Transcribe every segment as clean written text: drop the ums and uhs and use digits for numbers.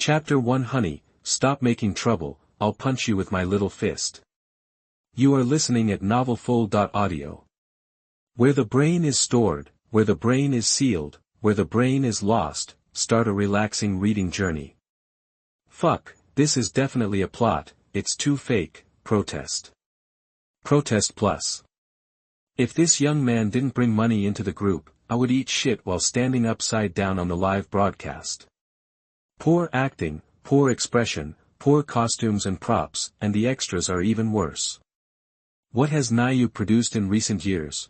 Chapter 1 Honey, stop making trouble, I'll punch you with my little fist. You are listening at novelfull.audio. Where the brain is stored, where the brain is sealed, where the brain is lost, start a relaxing reading journey. Fuck, this is definitely a plot, it's too fake, protest. Protest plus. If this young man didn't bring money into the group, I would eat shit while standing upside down on the live broadcast. Poor acting, poor expression, poor costumes and props, and the extras are even worse. What has Nayu produced in recent years?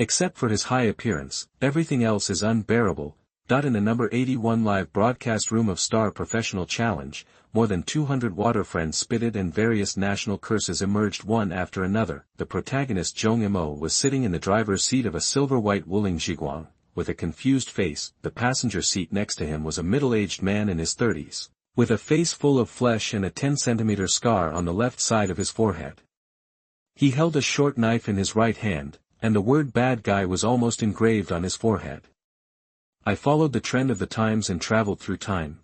Except for his high appearance, everything else is unbearable. In the number 81 live broadcast room of Star Professional Challenge, more than 200 water friends spitted and various national curses emerged one after another. The protagonist Zhong Mo was sitting in the driver's seat of a silver-white Wuling Zhiguang, with a confused face. The passenger seat next to him was a middle-aged man in his 30s, with a face full of flesh and a 10-centimeter scar on the left side of his forehead. He held a short knife in his right hand, and the word bad guy was almost engraved on his forehead. I followed the trend of the times and traveled through time.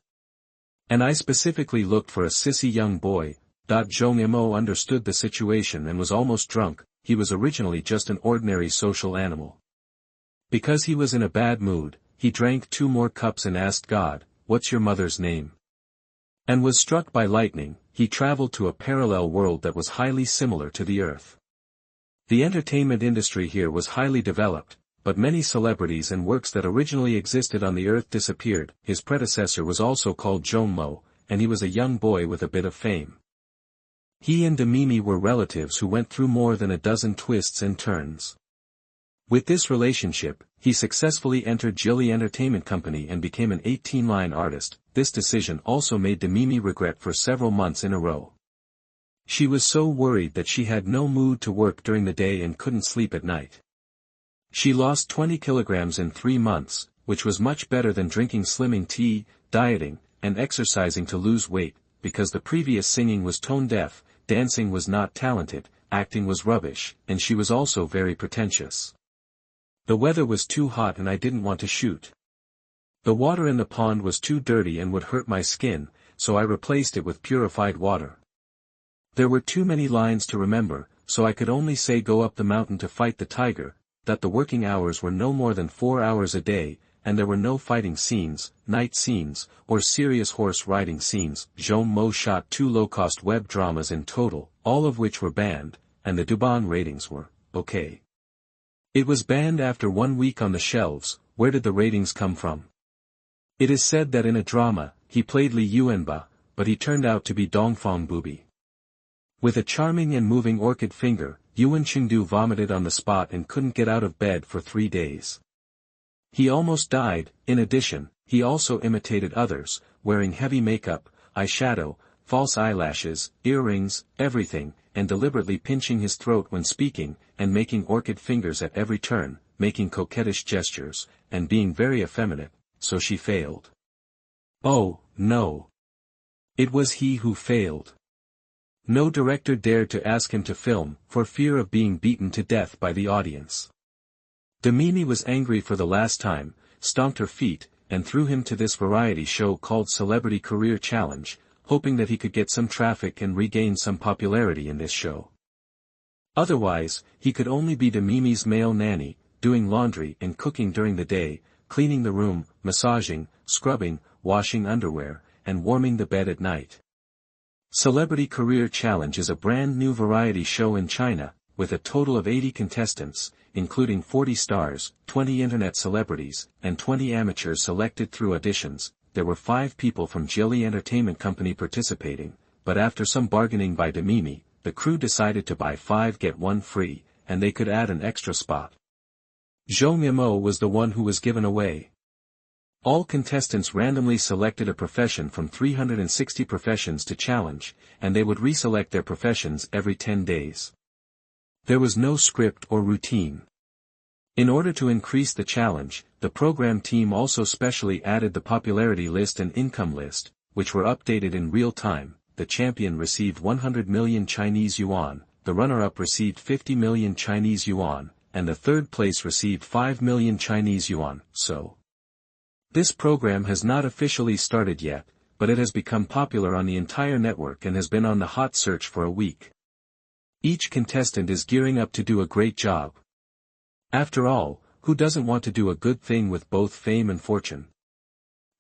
And I specifically looked for a sissy young boy. Zhong Mo understood the situation and was almost drunk. He was originally just an ordinary social animal. Because he was in a bad mood, he drank 2 more cups and asked God, "What's your mother's name?" And was struck by lightning. He traveled to a parallel world that was highly similar to the Earth. The entertainment industry here was highly developed, but many celebrities and works that originally existed on the Earth disappeared. His predecessor was also called Zhong Mo, and he was a young boy with a bit of fame. He and Mimi were relatives who went through more than a dozen twists and turns. With this relationship, he successfully entered Jilly Entertainment Company and became an 18-line artist. This decision also made Mimi regret for several months in a row. She was so worried that she had no mood to work during the day and couldn't sleep at night. She lost 20 kilograms in 3 months, which was much better than drinking slimming tea, dieting, and exercising to lose weight, because the previous singing was tone-deaf, dancing was not talented, acting was rubbish, and she was also very pretentious. The weather was too hot and I didn't want to shoot. The water in the pond was too dirty and would hurt my skin, so I replaced it with purified water. There were too many lines to remember, so I could only say go up the mountain to fight the tiger, that the working hours were no more than 4 hours a day, and there were no fighting scenes, night scenes, or serious horse riding scenes. Zhong Mo shot 2 low-cost web dramas in total, all of which were banned, and the Douban ratings were okay. It was banned after 1 week on the shelves. Where did the ratings come from? It is said that in a drama, he played Li Yuanba, but he turned out to be Dongfang Bubi. With a charming and moving orchid finger, Yuan Chengdu vomited on the spot and couldn't get out of bed for 3 days. He almost died. In addition, he also imitated others, wearing heavy makeup, eyeshadow, false eyelashes, earrings, everything, and deliberately pinching his throat when speaking, and making orchid fingers at every turn, making coquettish gestures, and being very effeminate, so she failed. Oh, no. It was he who failed. No director dared to ask him to film, for fear of being beaten to death by the audience. Mimi was angry for the last time, stomped her feet, and threw him to this variety show called Celebrity Career Challenge, hoping that he could get some traffic and regain some popularity in this show. Otherwise, he could only be Mimi's male nanny, doing laundry and cooking during the day, cleaning the room, massaging, scrubbing, washing underwear, and warming the bed at night. Celebrity Career Challenge is a brand new variety show in China, with a total of 80 contestants, including 40 stars, 20 internet celebrities, and 20 amateurs selected through auditions. There were 5 people from Jilly Entertainment Company participating, but after some bargaining by Mimi, the crew decided to buy 5 get 1 free, and they could add an extra spot. Zhong Mo was the one who was given away. All contestants randomly selected a profession from 360 professions to challenge, and they would reselect their professions every 10 days. There was no script or routine. In order to increase the challenge, the program team also specially added the popularity list and income list, which were updated in real time. The champion received 100 million Chinese yuan, the runner-up received 50 million Chinese yuan, and the third place received 5 million Chinese yuan. So, this program has not officially started yet, but it has become popular on the entire network and has been on the hot search for a week. Each contestant is gearing up to do a great job. After all, who doesn't want to do a good thing with both fame and fortune?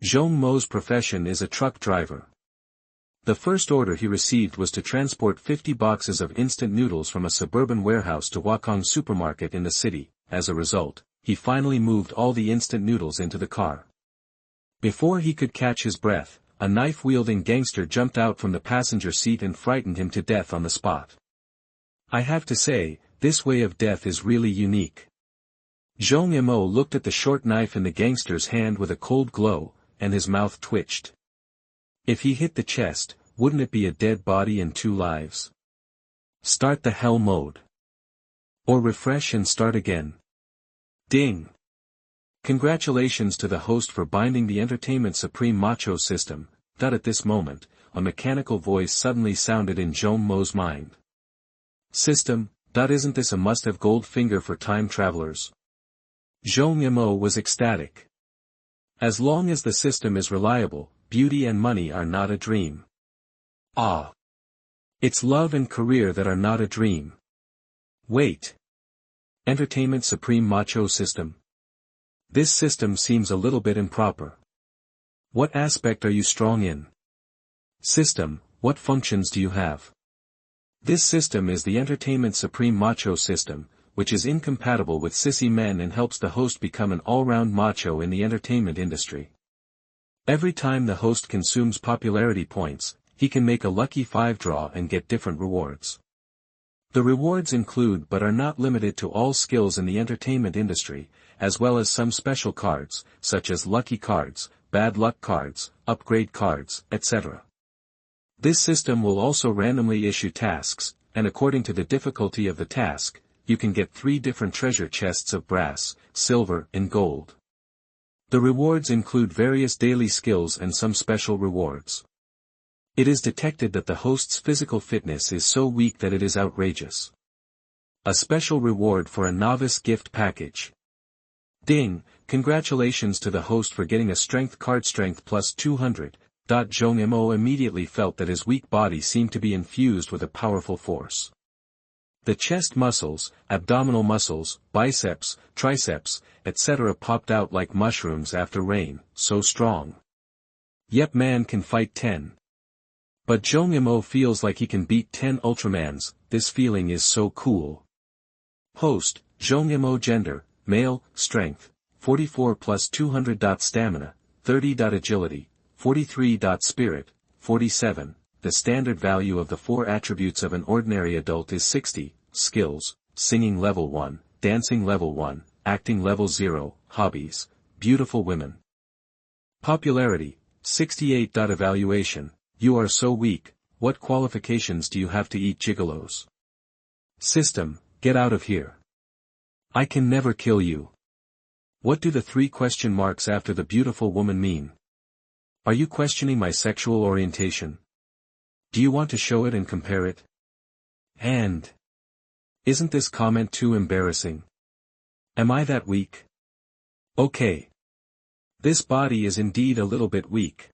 Zhong Mo's profession is a truck driver. The first order he received was to transport 50 boxes of instant noodles from a suburban warehouse to Wakong supermarket in the city. As a result, he finally moved all the instant noodles into the car. Before he could catch his breath, a knife-wielding gangster jumped out from the passenger seat and frightened him to death on the spot. I have to say, this way of death is really unique. Zhong Mo looked at the short knife in the gangster's hand with a cold glow, and his mouth twitched. If he hit the chest, wouldn't it be a dead body and 2 lives? Start the hell mode. Or refresh and start again. Ding! Congratulations to the host for binding the Entertainment Supreme Macho system. At this moment, a mechanical voice suddenly sounded in Zhong Mo's mind. System, isn't this a must-have gold finger for time travelers? Zhong Mo was ecstatic. As long as the system is reliable, beauty and money are not a dream. Ah! It's love and career that are not a dream. Wait. Entertainment Supreme Macho system. This system seems a little bit improper. What aspect are you strong in? System, what functions do you have? This system is the Entertainment Supreme Macho system, which is incompatible with sissy men and helps the host become an all-round macho in the entertainment industry. Every time the host consumes popularity points, he can make a lucky 5 draw and get different rewards. The rewards include but are not limited to all skills in the entertainment industry, as well as some special cards, such as lucky cards, bad luck cards, upgrade cards, etc. This system will also randomly issue tasks, and according to the difficulty of the task, you can get 3 different treasure chests of brass, silver, and gold. The rewards include various daily skills and some special rewards. It is detected that the host's physical fitness is so weak that it is outrageous. A special reward for a novice gift package. Ding, congratulations to the host for getting a strength card, strength plus 200. Zhong Mo immediately felt that his weak body seemed to be infused with a powerful force. The chest muscles, abdominal muscles, biceps, triceps, etc. popped out like mushrooms after rain, so strong. Yep, man can fight 10. But Zhong Mo feels like he can beat 10 Ultramans. This feeling is so cool. Host, Zhong Mo. Gender, male, strength, 44 plus 200. Stamina, 30. Agility, 43. Spirit, 47. The standard value of the 4 attributes of an ordinary adult is 60, skills, singing level 1, dancing level 1, acting level 0, hobbies, beautiful women. Popularity, 68. Evaluation, you are so weak, what qualifications do you have to eat gigolos? System, get out of here. I can never kill you. What do the 3 question marks after the beautiful woman mean? Are you questioning my sexual orientation? Do you want to show it and compare it? And isn't this comment too embarrassing? Am I that weak? Okay. This body is indeed a little bit weak.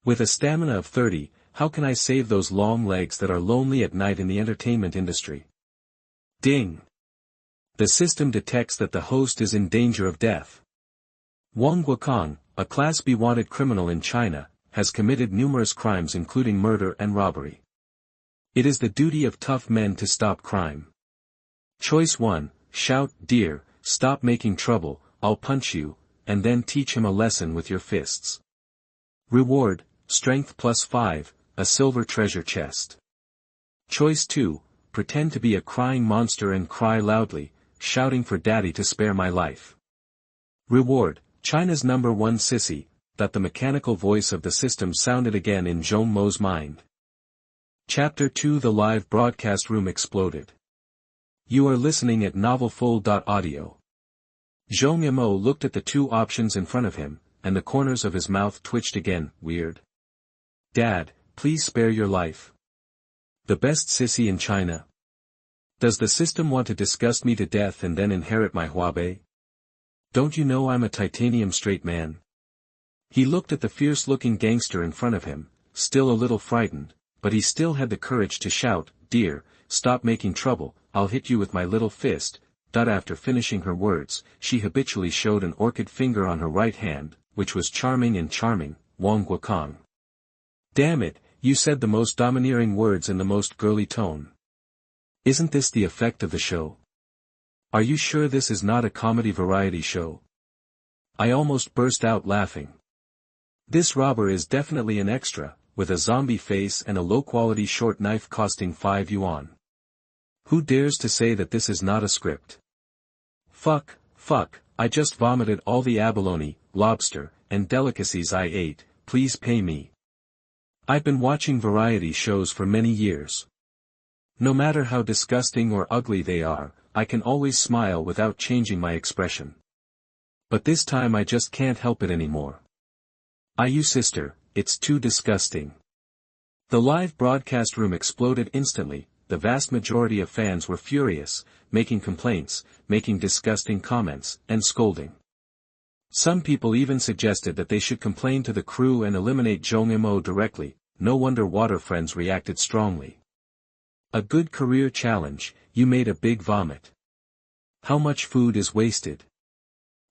With a stamina of 30, how can I save those long legs that are lonely at night in the entertainment industry? Ding! The system detects that the host is in danger of death. Wang Guokong, a Class B wanted criminal in China, has committed numerous crimes including murder and robbery. It is the duty of tough men to stop crime. Choice 1, shout, dear, stop making trouble, I'll punch you, and then teach him a lesson with your fists. Reward, strength plus 5, a silver treasure chest. Choice 2, pretend to be a crying monster and cry loudly, shouting for daddy to spare my life. Reward, China's #1 sissy. The mechanical voice of the system sounded again in Zhong Mo's mind. Chapter 2. The live broadcast room exploded. You are listening at novelfull.audio. Zhong Mo looked at the 2 options in front of him, and the corners of his mouth twitched again. Weird. Dad, please spare your life. The best sissy in China. Does the system want to disgust me to death and then inherit my Huabei? Don't you know I'm a titanium straight man? He looked at the fierce-looking gangster in front of him, still a little frightened, but he still had the courage to shout, "Dear, stop making trouble, I'll hit you with my little fist." After finishing her words, she habitually showed an orchid finger on her right hand, which was charming and charming, Wang Guokang. "Damn it, you said the most domineering words in the most girly tone. Isn't this the effect of the show? Are you sure this is not a comedy variety show?" I almost burst out laughing. This robber is definitely an extra, with a zombie face and a low-quality short knife costing 5 yuan. Who dares to say that this is not a script? Fuck, I just vomited all the abalone, lobster, and delicacies I ate, please pay me. I've been watching variety shows for many years. No matter how disgusting or ugly they are, I can always smile without changing my expression. But this time I just can't help it anymore. You sister, it's too disgusting. The live broadcast room exploded instantly. The vast majority of fans were furious, making complaints, making disgusting comments, and scolding. Some people even suggested that they should complain to the crew and eliminate Zhong Mo directly. No wonder Water Friends reacted strongly. A good career challenge, you made a big vomit. How much food is wasted?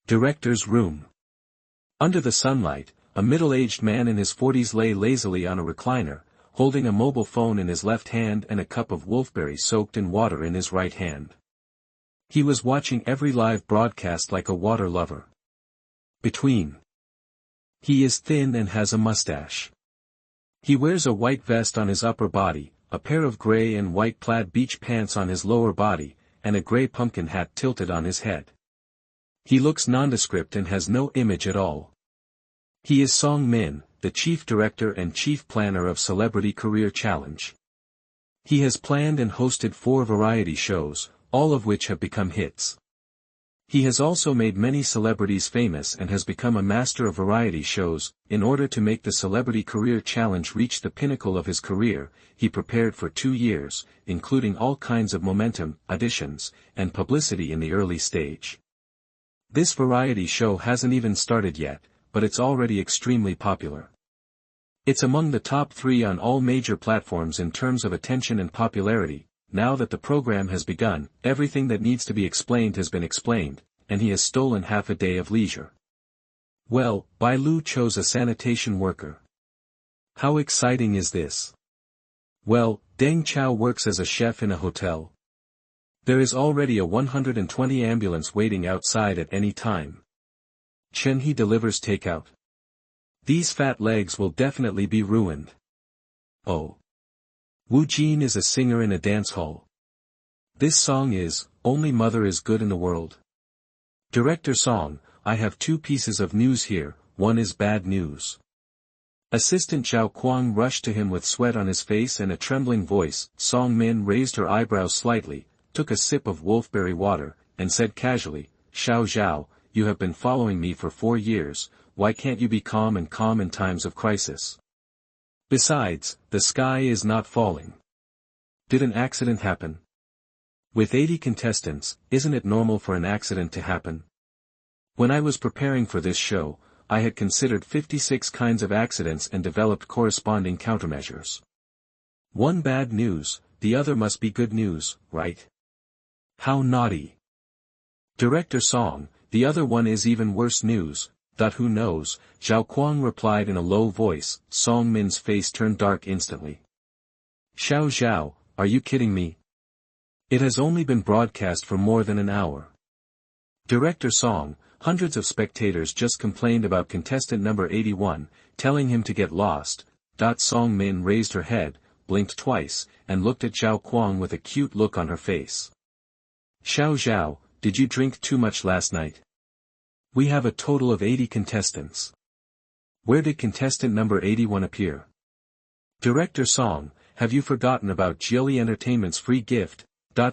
Director's room. Under the sunlight, a middle-aged man in his 40s lay lazily on a recliner, holding a mobile phone in his left hand and a cup of wolfberry soaked in water in his right hand. He was watching every live broadcast like a water lover. He is thin and has a mustache. He wears a white vest on his upper body, a pair of gray and white plaid beach pants on his lower body, and a gray pumpkin hat tilted on his head. He looks nondescript and has no image at all. He is Song Min, the chief director and chief planner of Celebrity Career Challenge. He has planned and hosted 4 variety shows, all of which have become hits. He has also made many celebrities famous and has become a master of variety shows. In order to make the Celebrity Career Challenge reach the pinnacle of his career, he prepared for 2 years, including all kinds of momentum, auditions, and publicity in the early stage. This variety show hasn't even started yet, but it's already extremely popular. It's among the top 3 on all major platforms in terms of attention and popularity. Now that the program has begun, everything that needs to be explained has been explained, and he has stolen half a day of leisure. Well, Bai Lu chose a sanitation worker. How exciting is this? Well, Deng Chao works as a chef in a hotel. There is already a 120 ambulance waiting outside at any time. Chen He delivers takeout. These fat legs will definitely be ruined. Oh. Wu Jin is a singer in a dance hall. This song is, Only Mother is Good in the World. Director Song, I have 2 pieces of news here, one is bad news. Assistant Zhao Kuang rushed to him with sweat on his face and a trembling voice. Song Min raised her eyebrows slightly, took a sip of wolfberry water, and said casually, Xiao Zhao, you have been following me for 4 years, why can't you be calm in times of crisis? Besides, the sky is not falling. Did an accident happen? With 80 contestants, isn't it normal for an accident to happen? When I was preparing for this show, I had considered 56 kinds of accidents and developed corresponding countermeasures. One bad news, the other must be good news, right? How naughty. Director Song, the other one is even worse news. Who knows, Zhao Kuang replied in a low voice. Song Min's face turned dark instantly. Xiao Zhao, are you kidding me? It has only been broadcast for more than an hour. Director Song, hundreds of spectators just complained about contestant number 81, telling him to get lost. Song Min raised her head, blinked twice, and looked at Zhao Kuang with a cute look on her face. Xiao Zhao, did you drink too much last night? We have a total of 80 contestants. Where did contestant number 81 appear? Director Song, have you forgotten about Jieli Entertainment's free gift?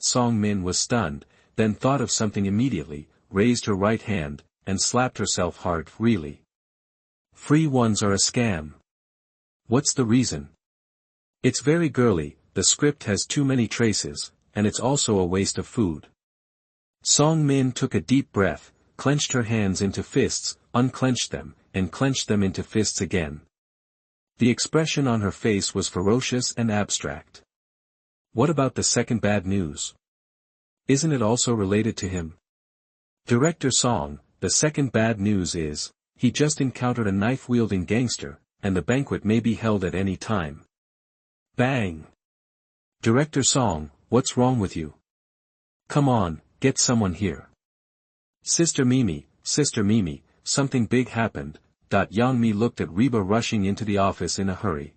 Song Min was stunned, then thought of something immediately, raised her right hand, and slapped herself hard. Really? Free ones are a scam. What's the reason? It's very girly, the script has too many traces, and it's also a waste of food. Song Min took a deep breath, clenched her hands into fists. unclenched them, and clenched them into fists again. The expression on her face was ferocious and abstract. What about the second bad news? Isn't it also related to him? Director Song, the second bad news is, he just encountered a knife-wielding gangster, and the banquet may be held at any time. Bang! Director Song, what's wrong with you? Come on, get someone here. Sister Mimi, something big happened. Yang Mi looked at Reba rushing into the office in a hurry.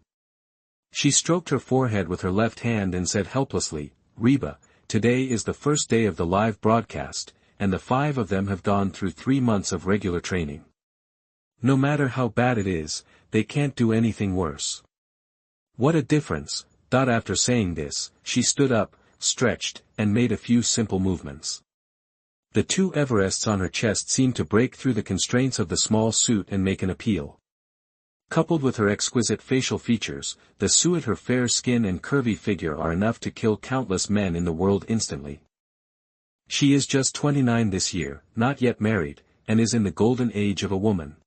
She stroked her forehead with her left hand and said helplessly, Reba, today is the first day of the live broadcast, and the 5 of them have gone through 3 months of regular training. No matter how bad it is, they can't do anything worse. What a difference. After saying this, she stood up, stretched, and made a few simple movements. The 2 Everests on her chest seemed to break through the constraints of the small suit and make an appeal. Coupled with her exquisite facial features, the suit, her fair skin and curvy figure are enough to kill countless men in the world instantly. She is just 29 this year, not yet married, and is in the golden age of a woman.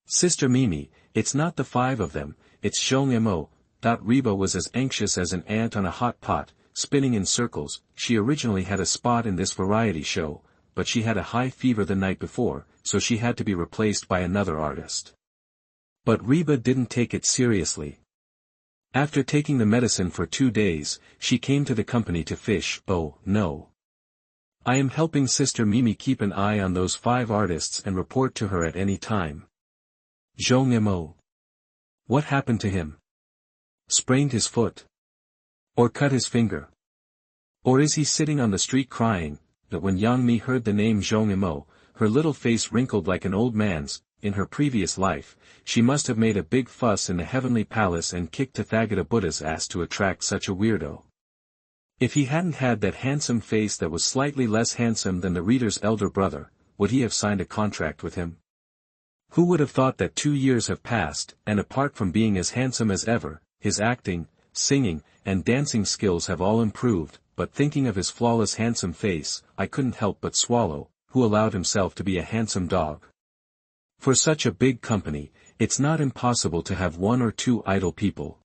Sister Mimi, it's not the 5 of them, it's Zhong Mo. Reba was as anxious as an ant on a hot pot, spinning in circles. She originally had a spot in this variety show, but she had a high fever the night before, so she had to be replaced by another artist. But Reba didn't take it seriously. After taking the medicine for 2 days, she came to the company to fish. Oh, no. I am helping Sister Mimi keep an eye on those 5 artists and report to her at any time. Zhong Mo. What happened to him? Sprained his foot? Or cut his finger? Or is he sitting on the street crying? But when Yang Mi heard the name Zhong Mo, her little face wrinkled like an old man's. In her previous life, she must have made a big fuss in the heavenly palace and kicked Tathagata Buddha's ass to attract such a weirdo. If he hadn't had that handsome face that was slightly less handsome than the reader's elder brother, would he have signed a contract with him? Who would have thought that 2 years have passed, and apart from being as handsome as ever, his acting, singing, and dancing skills have all improved, but thinking of his flawless handsome face, I couldn't help but swallow, who allowed himself to be a handsome dog. For such a big company, it's not impossible to have 1 or 2 idle people.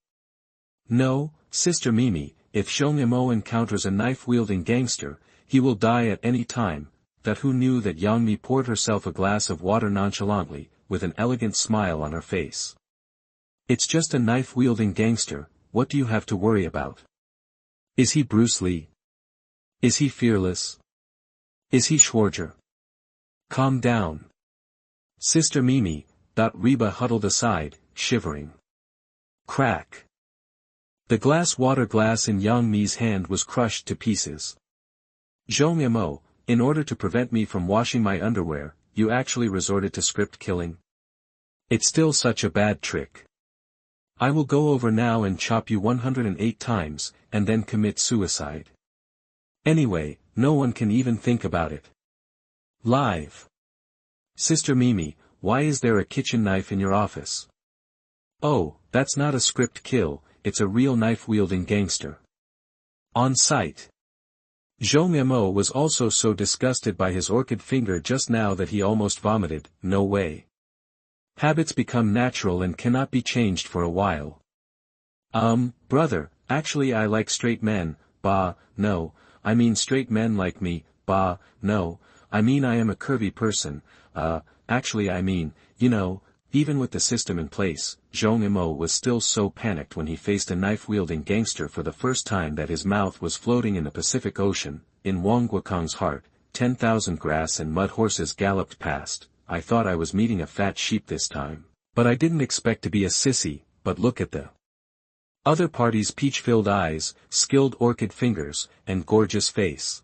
No, Sister Mimi, if Zhong Mo encounters a knife-wielding gangster, he will die at any time. That who knew that Yang Mi poured herself a glass of water nonchalantly, with an elegant smile on her face. It's just a knife-wielding gangster, what do you have to worry about? Is he Bruce Lee? Is he fearless? Is he Schwarzer? Calm down. Sister Mimi. Reba huddled aside, shivering. Crack. The water glass in Yang Mi's hand was crushed to pieces. Zhong Mo, in order to prevent me from washing my underwear, you actually resorted to script killing? It's still such a bad trick. I will go over now and chop you 108 times, and then commit suicide. Anyway, no one can even think about it. Live. Sister Mimi, why is there a kitchen knife in your office? Oh, that's not a script kill, it's a real knife-wielding gangster. On site. Zhong Mo was also so disgusted by his orchid finger just now that he almost vomited. No way. Habits become natural and cannot be changed for a while. Brother, actually I like straight men. No, I mean straight men like me. No, I mean I am a curvy person. Actually I mean, even with the system in place, Zhong Mo was still so panicked when he faced a knife-wielding gangster for the first time that his mouth was floating in the Pacific Ocean. In Wang Guokong's heart, 10,000 grass and mud horses galloped past. I thought I was meeting a fat sheep this time. But I didn't expect to be a sissy, but look at the other party's peach-filled eyes, skilled orchid fingers, and gorgeous face.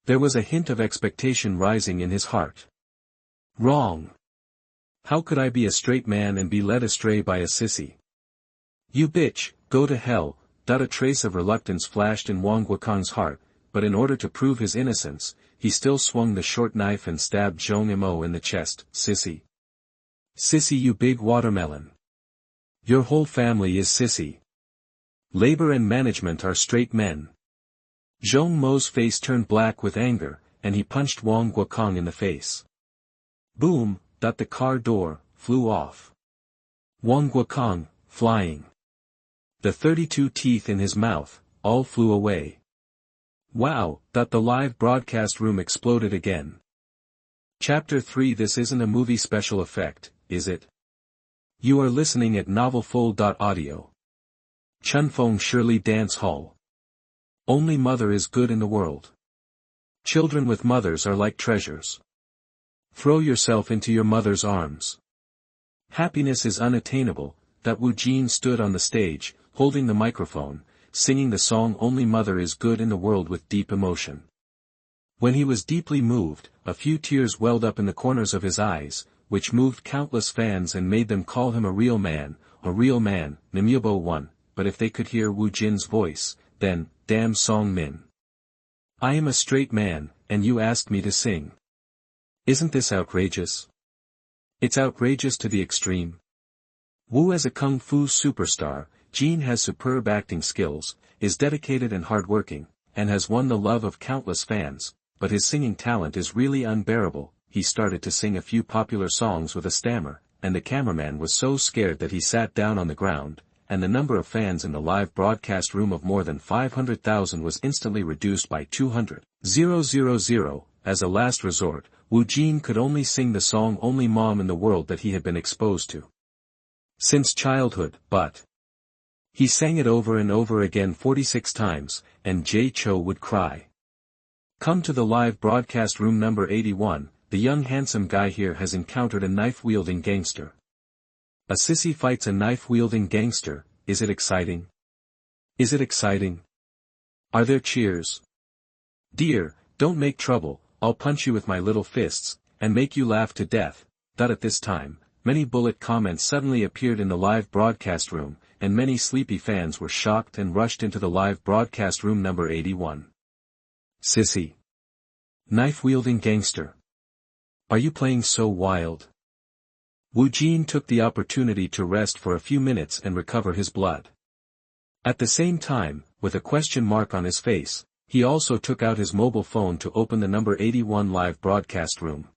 There was a hint of expectation rising in his heart. Wrong. How could I be a straight man and be led astray by a sissy? You bitch, go to hell. A trace of reluctance flashed in Wang Guokong's heart, but in order to prove his innocence, he still swung the short knife and stabbed Zhong Mo in the chest. Sissy. Sissy, you big watermelon. Your whole family is sissy. Labor and management are straight men. Zhong Mo's face turned black with anger, and he punched Wang Guokong in the face. Boom, that the car door flew off. Wang Guokong, flying. The 32 teeth in his mouth, all flew away. Wow, that the live broadcast room exploded again. Chapter 3. This isn't a movie special effect, is it? You are listening at novelfull.audio. Chunfeng Shirley Dance Hall. Only mother is good in the world. Children with mothers are like treasures. Throw yourself into your mother's arms. Happiness is unattainable. That Wu Jin stood on the stage, holding the microphone, singing the song Only Mother is Good in the World with deep emotion. When he was deeply moved, a few tears welled up in the corners of his eyes, which moved countless fans and made them call him a real man, Nimyobo 1, but if they could hear Wu Jin's voice, then, damn Song Min. I am a straight man, and you asked me to sing. Isn't this outrageous? It's outrageous to the extreme. Wu as a kung fu superstar, Jin has superb acting skills, is dedicated and hardworking, and has won the love of countless fans, but his singing talent is really unbearable. He started to sing a few popular songs with a stammer, and the cameraman was so scared that he sat down on the ground, and the number of fans in the live broadcast room of more than 500,000 was instantly reduced by 200,000. As a last resort, Wu Jin could only sing the song Only Mom in the World that he had been exposed to since childhood, but he sang it over and over again 46 times, and Jay Cho would cry. Come to the live broadcast room number 81, the young handsome guy here has encountered a knife-wielding gangster. A sissy fights a knife-wielding gangster. Is it exciting? Is it exciting? Are there cheers? Dear, don't make trouble, I'll punch you with my little fists, and make you laugh to death. At this time, many bullet comments suddenly appeared in the live broadcast room, and many sleepy fans were shocked and rushed into the live broadcast room number 81. Sissy. Knife-wielding gangster. Are you playing so wild? Wu Jin took the opportunity to rest for a few minutes and recover his blood. At the same time, with a question mark on his face, he also took out his mobile phone to open the number 81 live broadcast room.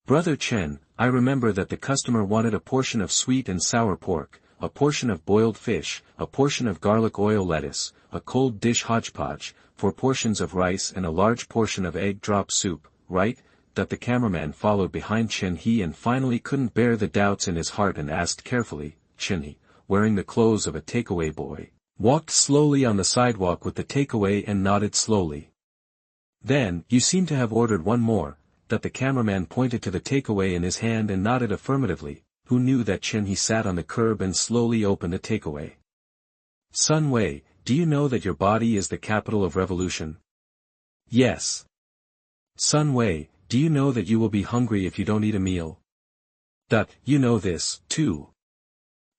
Brother Chen, I remember that the customer wanted a portion of sweet and sour pork, a portion of boiled fish, a portion of garlic oil lettuce, a cold dish hodgepodge, 4 portions of rice and a large portion of egg drop soup, right? That the cameraman followed behind Chen He and finally couldn't bear the doubts in his heart and asked carefully. Chen He, wearing the clothes of a takeaway boy, walked slowly on the sidewalk with the takeaway and nodded slowly. Then, you seem to have ordered one more. That the cameraman pointed to the takeaway in his hand and nodded affirmatively. Who knew that Chen He sat on the curb and slowly opened the takeaway? Sun Wei, do you know that your body is the capital of revolution? Yes. Sun Wei, do you know that you will be hungry if you don't eat a meal? You know this, too.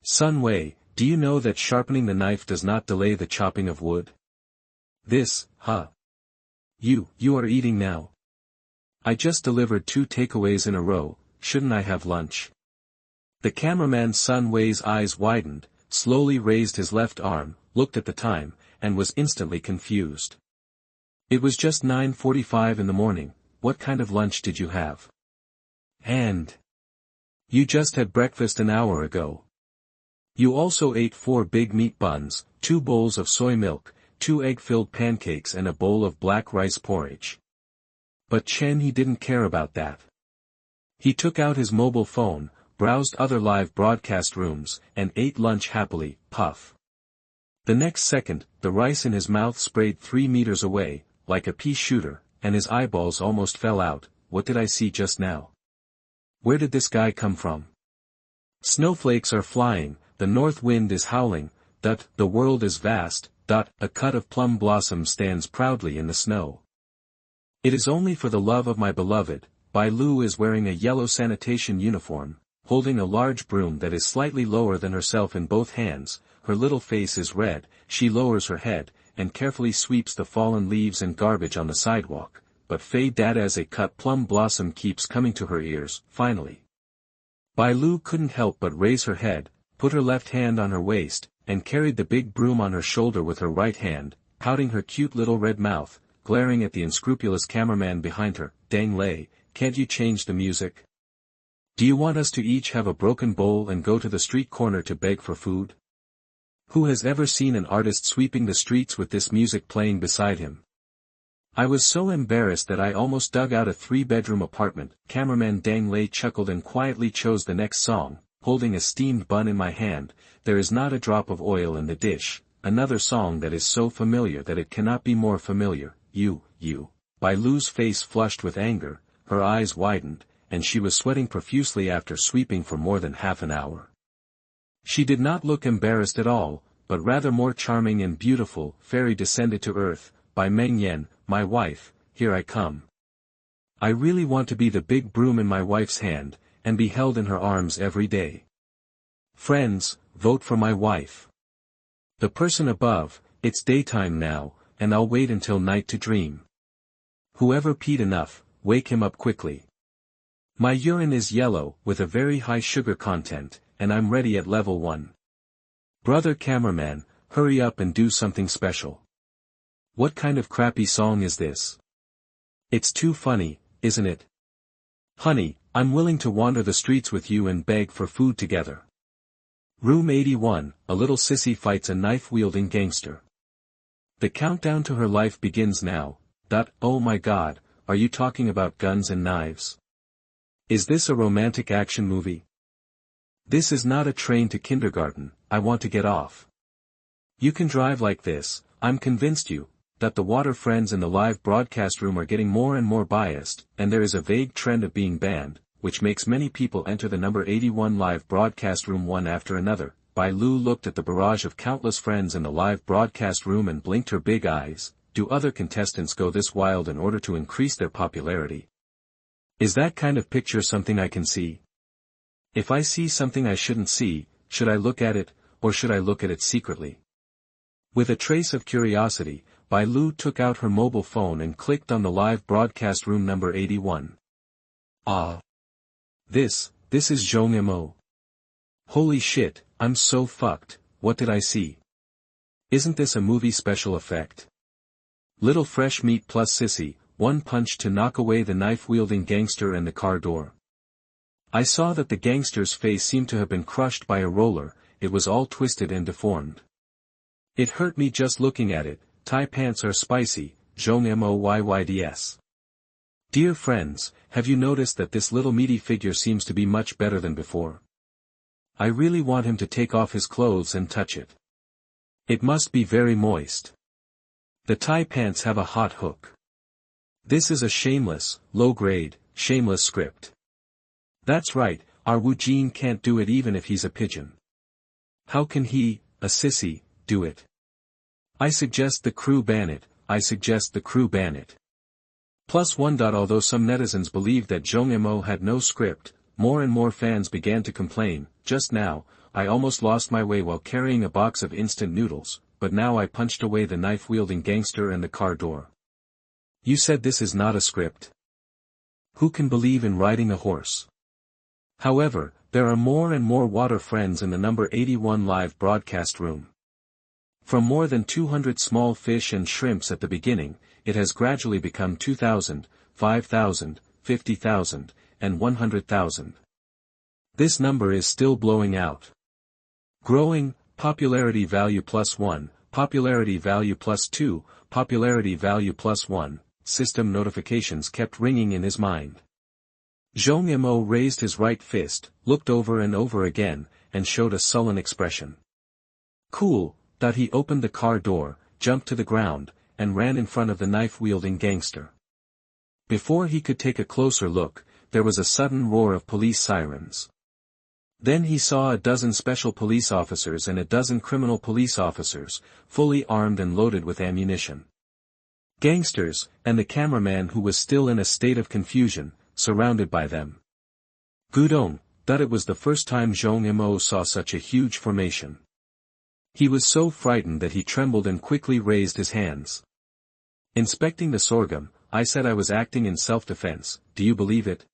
Sun Wei, do you know that sharpening the knife does not delay the chopping of wood? This, huh? You are eating now. I just delivered 2 takeaways in a row, shouldn't I have lunch? The cameraman Sun Wei's eyes widened, slowly raised his left arm, looked at the time, and was instantly confused. It was just 9:45 in the morning. What kind of lunch did you have? And you just had breakfast an hour ago. You also ate 4 big meat buns, 2 bowls of soy milk, 2 egg-filled pancakes and a bowl of black rice porridge. But Chen He didn't care about that. He took out his mobile phone, browsed other live broadcast rooms, and ate lunch happily. Puff. The next second, the rice in his mouth sprayed 3 meters away, like a pea shooter, and his eyeballs almost fell out. What did I see just now? Where did this guy come from? Snowflakes are flying, the north wind is howling, the world is vast, a cut of plum blossom stands proudly in the snow. It is only for the love of my beloved. Bai Lu is wearing a yellow sanitation uniform, holding a large broom that is slightly lower than herself in both hands. Her little face is red. She lowers her head, and carefully sweeps the fallen leaves and garbage on the sidewalk, but Fei Dada's a cut plum blossom keeps coming to her ears. Finally, Bai Lu couldn't help but raise her head, put her left hand on her waist, and carried the big broom on her shoulder with her right hand, pouting her cute little red mouth, glaring at the unscrupulous cameraman behind her. Dang Lei, can't you change the music? Do you want us to each have a broken bowl and go to the street corner to beg for food? Who has ever seen an artist sweeping the streets with this music playing beside him? I was so embarrassed that I almost dug out a 3-bedroom apartment. Cameraman Dang Lei chuckled and quietly chose the next song, holding a steamed bun in my hand. There is not a drop of oil in the dish, another song that is so familiar that it cannot be more familiar. You. Bai Lu's face flushed with anger, her eyes widened, and she was sweating profusely after sweeping for more than half an hour. She did not look embarrassed at all, but rather more charming and beautiful. Fairy descended to earth, by Meng Yan, my wife, here I come. I really want to be the big broom in my wife's hand, and be held in her arms every day. Friends, vote for my wife. The person above, it's daytime now, and I'll wait until night to dream. Whoever peed enough, wake him up quickly. My urine is yellow, with a very high sugar content, and I'm ready at level 1. Brother cameraman, hurry up and do something special. What kind of crappy song is this? It's too funny, isn't it? Honey, I'm willing to wander the streets with you and beg for food together. Room 81, a little sissy fights a knife-wielding gangster. The countdown to her life begins now. Oh my god, are you talking about guns and knives? Is this a romantic action movie? This is not a train to kindergarten. I want to get off. You can drive like this. I'm convinced that the water friends in the live broadcast room are getting more and more biased, and there is a vague trend of being banned, which makes many people enter the number 81 live broadcast room one after another. Bai Lu looked at the barrage of countless friends in the live broadcast room and blinked her big eyes. Do other contestants go this wild in order to increase their popularity? Is that kind of picture something I can see? If I see something I shouldn't see, should I look at it, or should I look at it secretly? With a trace of curiosity, Bai Lu took out her mobile phone and clicked on the live broadcast room number 81. Ah! This is Zhong Mo. Holy shit, I'm so fucked, what did I see? Isn't this a movie special effect? Little fresh meat plus Sissy, one punch to knock away the knife-wielding gangster and the car door. I saw that the gangster's face seemed to have been crushed by a roller, it was all twisted and deformed. It hurt me just looking at it. Thai pants are spicy, Zhong Moyyds. Dear friends, have you noticed that this little meaty figure seems to be much better than before? I really want him to take off his clothes and touch it. It must be very moist. The Thai pants have a hot hook. This is a shameless, low-grade, shameless script. That's right, our Wu Jin can't do it even if he's a pigeon. How can he, a sissy, do it? I suggest the crew ban it, +1. Although some netizens believed that Zhong Mo had no script, more and more fans began to complain. Just now, I almost lost my way while carrying a box of instant noodles, but now I punched away the knife-wielding gangster and the car door. You said this is not a script? Who can believe in riding a horse? However, there are more and more water friends in the number 81 live broadcast room. From more than 200 small fish and shrimps at the beginning, it has gradually become 2,000, 5,000, 50,000, and 100,000. This number is still blowing out. Growing, popularity value +1, popularity value +2, popularity value +1, system notifications kept ringing in his mind. Zhong Mo raised his right fist, looked over and over again, and showed a sullen expression. Cool. He opened the car door, jumped to the ground, and ran in front of the knife-wielding gangster. Before he could take a closer look, there was a sudden roar of police sirens. Then he saw a dozen special police officers and a dozen criminal police officers, fully armed and loaded with ammunition. Gangsters, and the cameraman who was still in a state of confusion, surrounded by them. Gudong, it was the first time Zhong Mo saw such a huge formation. He was so frightened that he trembled and quickly raised his hands. Inspecting the sorghum, I said I was acting in self-defense, do you believe it?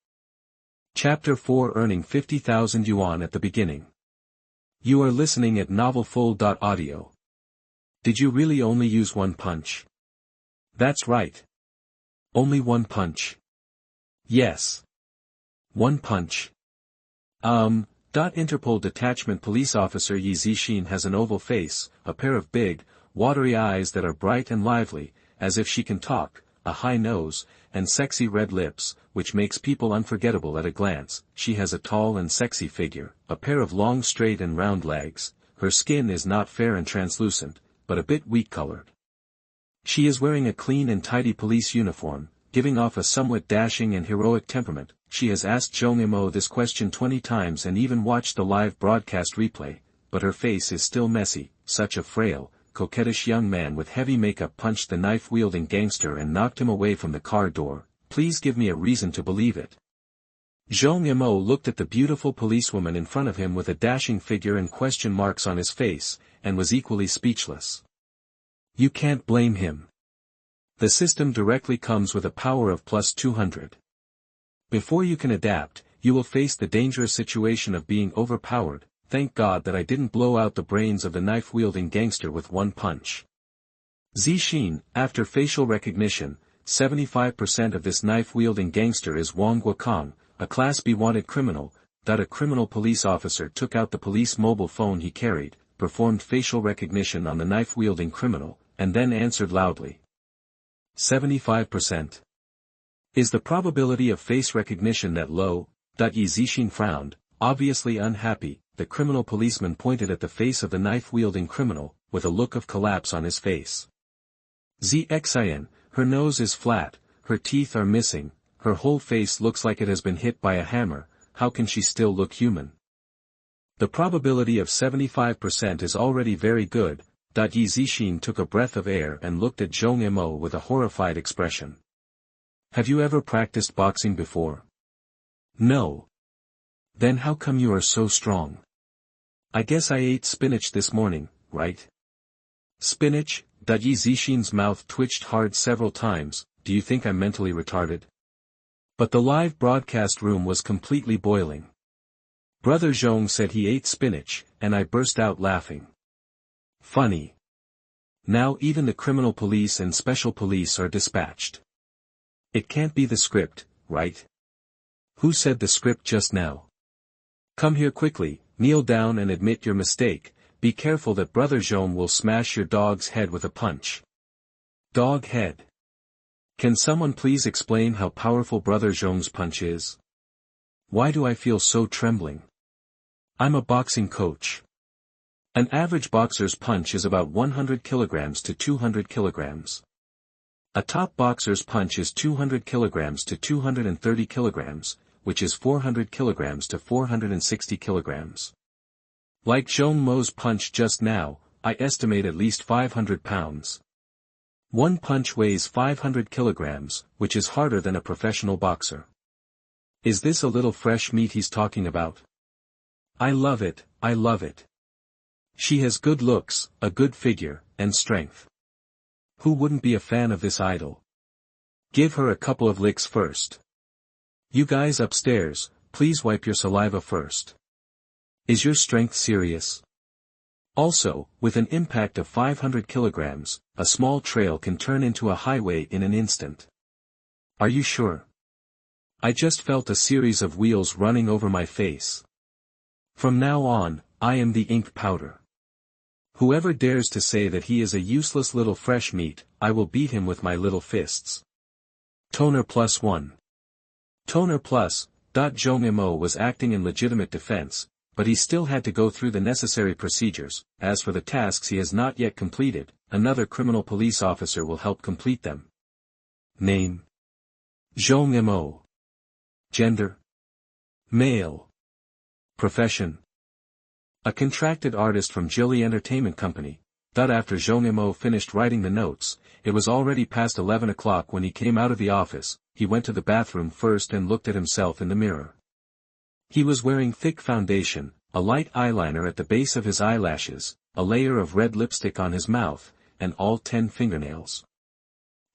Chapter 4 Earning 50,000 yuan at the beginning. You are listening at novelfull.audio. Did you really only use one punch? That's right. Only one punch. Yes. One punch. Interpol Detachment Police Officer Yi Zixin has an oval face, a pair of big, watery eyes that are bright and lively, as if she can talk, a high nose, and sexy red lips, which makes people unforgettable at a glance. She has a tall and sexy figure, a pair of long straight and round legs, her skin is not fair and translucent, but a bit wheat-colored. She is wearing a clean and tidy police uniform, giving off a somewhat dashing and heroic temperament. She has asked Zhong Mo this question 20 times and even watched the live broadcast replay, but her face is still messy. Such a frail, coquettish young man with heavy makeup punched the knife-wielding gangster and knocked him away from the car door. Please give me a reason to believe it. Zhong Mo looked at the beautiful policewoman in front of him with a dashing figure and question marks on his face, and was equally speechless. You can't blame him. The system directly comes with a power of plus 200. Before you can adapt, you will face the dangerous situation of being overpowered. Thank God that I didn't blow out the brains of the knife-wielding gangster with one punch. Zixin, after facial recognition, 75% of this knife-wielding gangster is Wang Guokong, a Class B wanted criminal. A criminal police officer took out the police mobile phone he carried, performed facial recognition on the knife-wielding criminal, and then answered loudly. 75%. Is the probability of face recognition that low? Yi Zixin frowned, obviously unhappy. The criminal policeman pointed at the face of the knife-wielding criminal, with a look of collapse on his face. Zixin, her nose is flat, her teeth are missing, her whole face looks like it has been hit by a hammer. How can she still look human? The probability of 75% is already very good. Yi Zixin took a breath of air and looked at Zhong Mo with a horrified expression. Have you ever practiced boxing before? No. Then how come you are so strong? I guess I ate spinach this morning, right? Spinach? Yi Zixin's mouth twitched hard several times. Do you think I'm mentally retarded? But the live broadcast room was completely boiling. Brother Zhong said he ate spinach, and I burst out laughing. Funny. Now even the criminal police and special police are dispatched. It can't be the script, right? Who said the script just now? Come here quickly, kneel down and admit your mistake. Be careful that Brother Zhong will smash your dog's head with a punch. Dog head. Can someone please explain how powerful Brother Zhong's punch is? Why do I feel so trembling? I'm a boxing coach. An average boxer's punch is about 100 kilograms to 200 kilograms. A top boxer's punch is 200 kilograms to 230 kilograms, which is 400 kilograms to 460 kilograms. Like Zhong Mo's punch just now, I estimate at least 500 pounds. One punch weighs 500 kilograms, which is harder than a professional boxer. Is this a little fresh meat he's talking about? I love it, I love it. She has good looks, a good figure, and strength. Who wouldn't be a fan of this idol? Give her a couple of licks first. You guys upstairs, please wipe your saliva first. Is your strength serious? Also, with an impact of 500 kilograms, a small trail can turn into a highway in an instant. Are you sure? I just felt a series of wheels running over my face. From now on, I am the ink powder. Whoever dares to say that he is a useless little fresh meat, I will beat him with my little fists. Toner +1. Toner plus. Zhong Mo was acting in legitimate defense, but he still had to go through the necessary procedures. As for the tasks he has not yet completed, another criminal police officer will help complete them. Name: Zhong Mo. Gender: male. Profession: a contracted artist from Jilly Entertainment Company. After Zhong Mo finished writing the notes, it was already past 11 o'clock when he came out of the office. He went to the bathroom first and looked at himself in the mirror. He was wearing thick foundation, a light eyeliner at the base of his eyelashes, a layer of red lipstick on his mouth, and all 10 fingernails.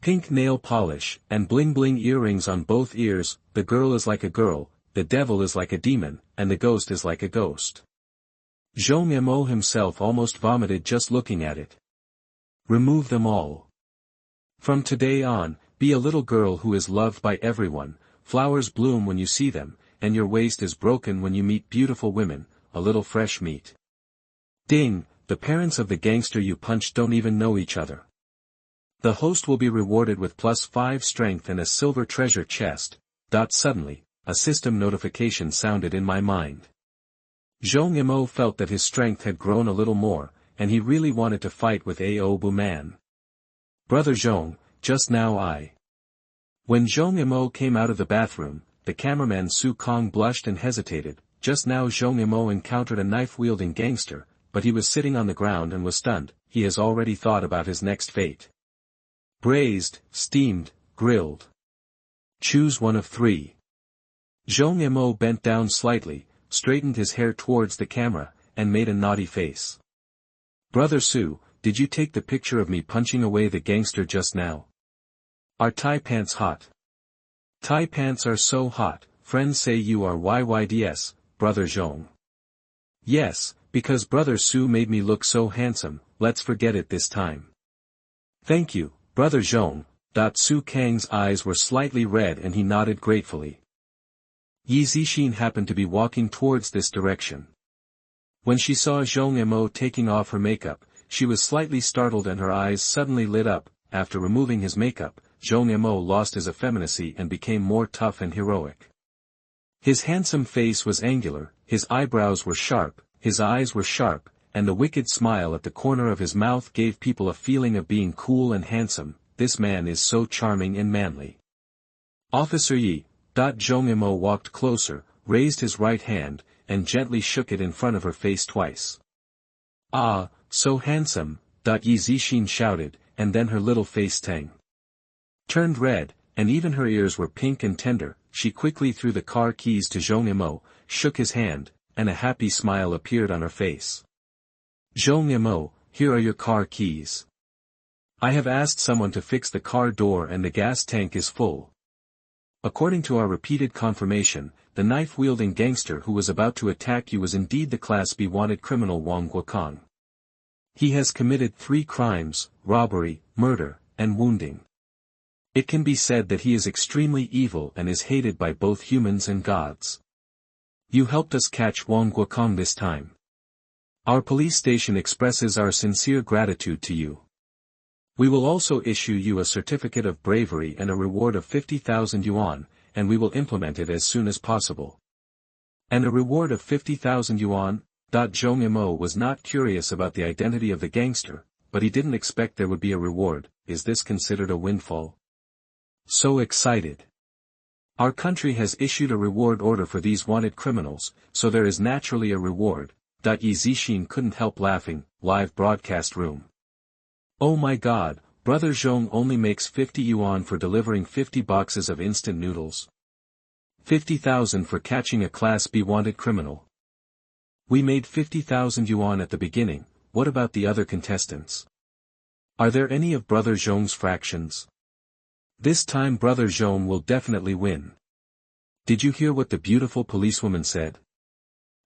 Pink nail polish, and bling-bling earrings on both ears. The girl is like a girl, the devil is like a demon, and the ghost is like a ghost. Zhong Mo himself almost vomited just looking at it. Remove them all. From today on, be a little girl who is loved by everyone. Flowers bloom when you see them, and your waist is broken when you meet beautiful women, a little fresh meat. Ding, the parents of the gangster you punched don't even know each other. The host will be rewarded with +5 strength and a silver treasure chest. Suddenly, a system notification sounded in my mind. Zhong Mo felt that his strength had grown a little more, and he really wanted to fight with Ao Bu Man. Brother Zhong, just now When Zhong Mo came out of the bathroom, the cameraman Su Kong blushed and hesitated. Just now Zhong Mo encountered a knife-wielding gangster, but he was sitting on the ground and was stunned. He has already thought about his next fate. Braised, steamed, grilled. Choose one of 3. Zhong Mo bent down slightly, straightened his hair towards the camera, and made a naughty face. Brother Su, did you take the picture of me punching away the gangster just now? Are Thai pants hot? Thai pants are so hot, friends say you are YYDS, Brother Zhong. Yes, because Brother Su made me look so handsome, let's forget it this time. Thank you, Brother Zhong. Su Kang's eyes were slightly red and he nodded gratefully. Yi Zixin happened to be walking towards this direction. When she saw Zhong Mo taking off her makeup, she was slightly startled and her eyes suddenly lit up. After removing his makeup, Zhong Mo lost his effeminacy and became more tough and heroic. His handsome face was angular, his eyebrows were sharp, his eyes were sharp, and the wicked smile at the corner of his mouth gave people a feeling of being cool and handsome. This man is so charming and manly. Officer Yi. Zhong Mo walked closer, raised his right hand, and gently shook it in front of her face twice. Ah, so handsome, Yi Zixin shouted, and then her little face turned red, and even her ears were pink and tender. She quickly threw the car keys to Zhong Mo, shook his hand, and a happy smile appeared on her face. Zhong Mo, here are your car keys. I have asked someone to fix the car door and the gas tank is full. According to our repeated confirmation, the knife-wielding gangster who was about to attack you was indeed the Class B wanted criminal Wang Guokong. He has committed 3 crimes, robbery, murder, and wounding. It can be said that he is extremely evil and is hated by both humans and gods. You helped us catch Wang Guokong this time. Our police station expresses our sincere gratitude to you. We will also issue you a certificate of bravery and a reward of 50,000 yuan, and we will implement it as soon as possible. And a reward of 50,000 yuan? Zhong Mo was not curious about the identity of the gangster, but he didn't expect there would be a reward. Is this considered a windfall? So excited. Our country has issued a reward order for these wanted criminals, so there is naturally a reward. Yi Zixin couldn't help laughing. Live broadcast room. Oh my god, Brother Zhong only makes 50 yuan for delivering 50 boxes of instant noodles. 50,000 for catching a Class B wanted criminal. We made 50,000 yuan at the beginning. What about the other contestants? Are there any of Brother Zhong's fractions? This time Brother Zhong will definitely win. Did you hear what the beautiful policewoman said?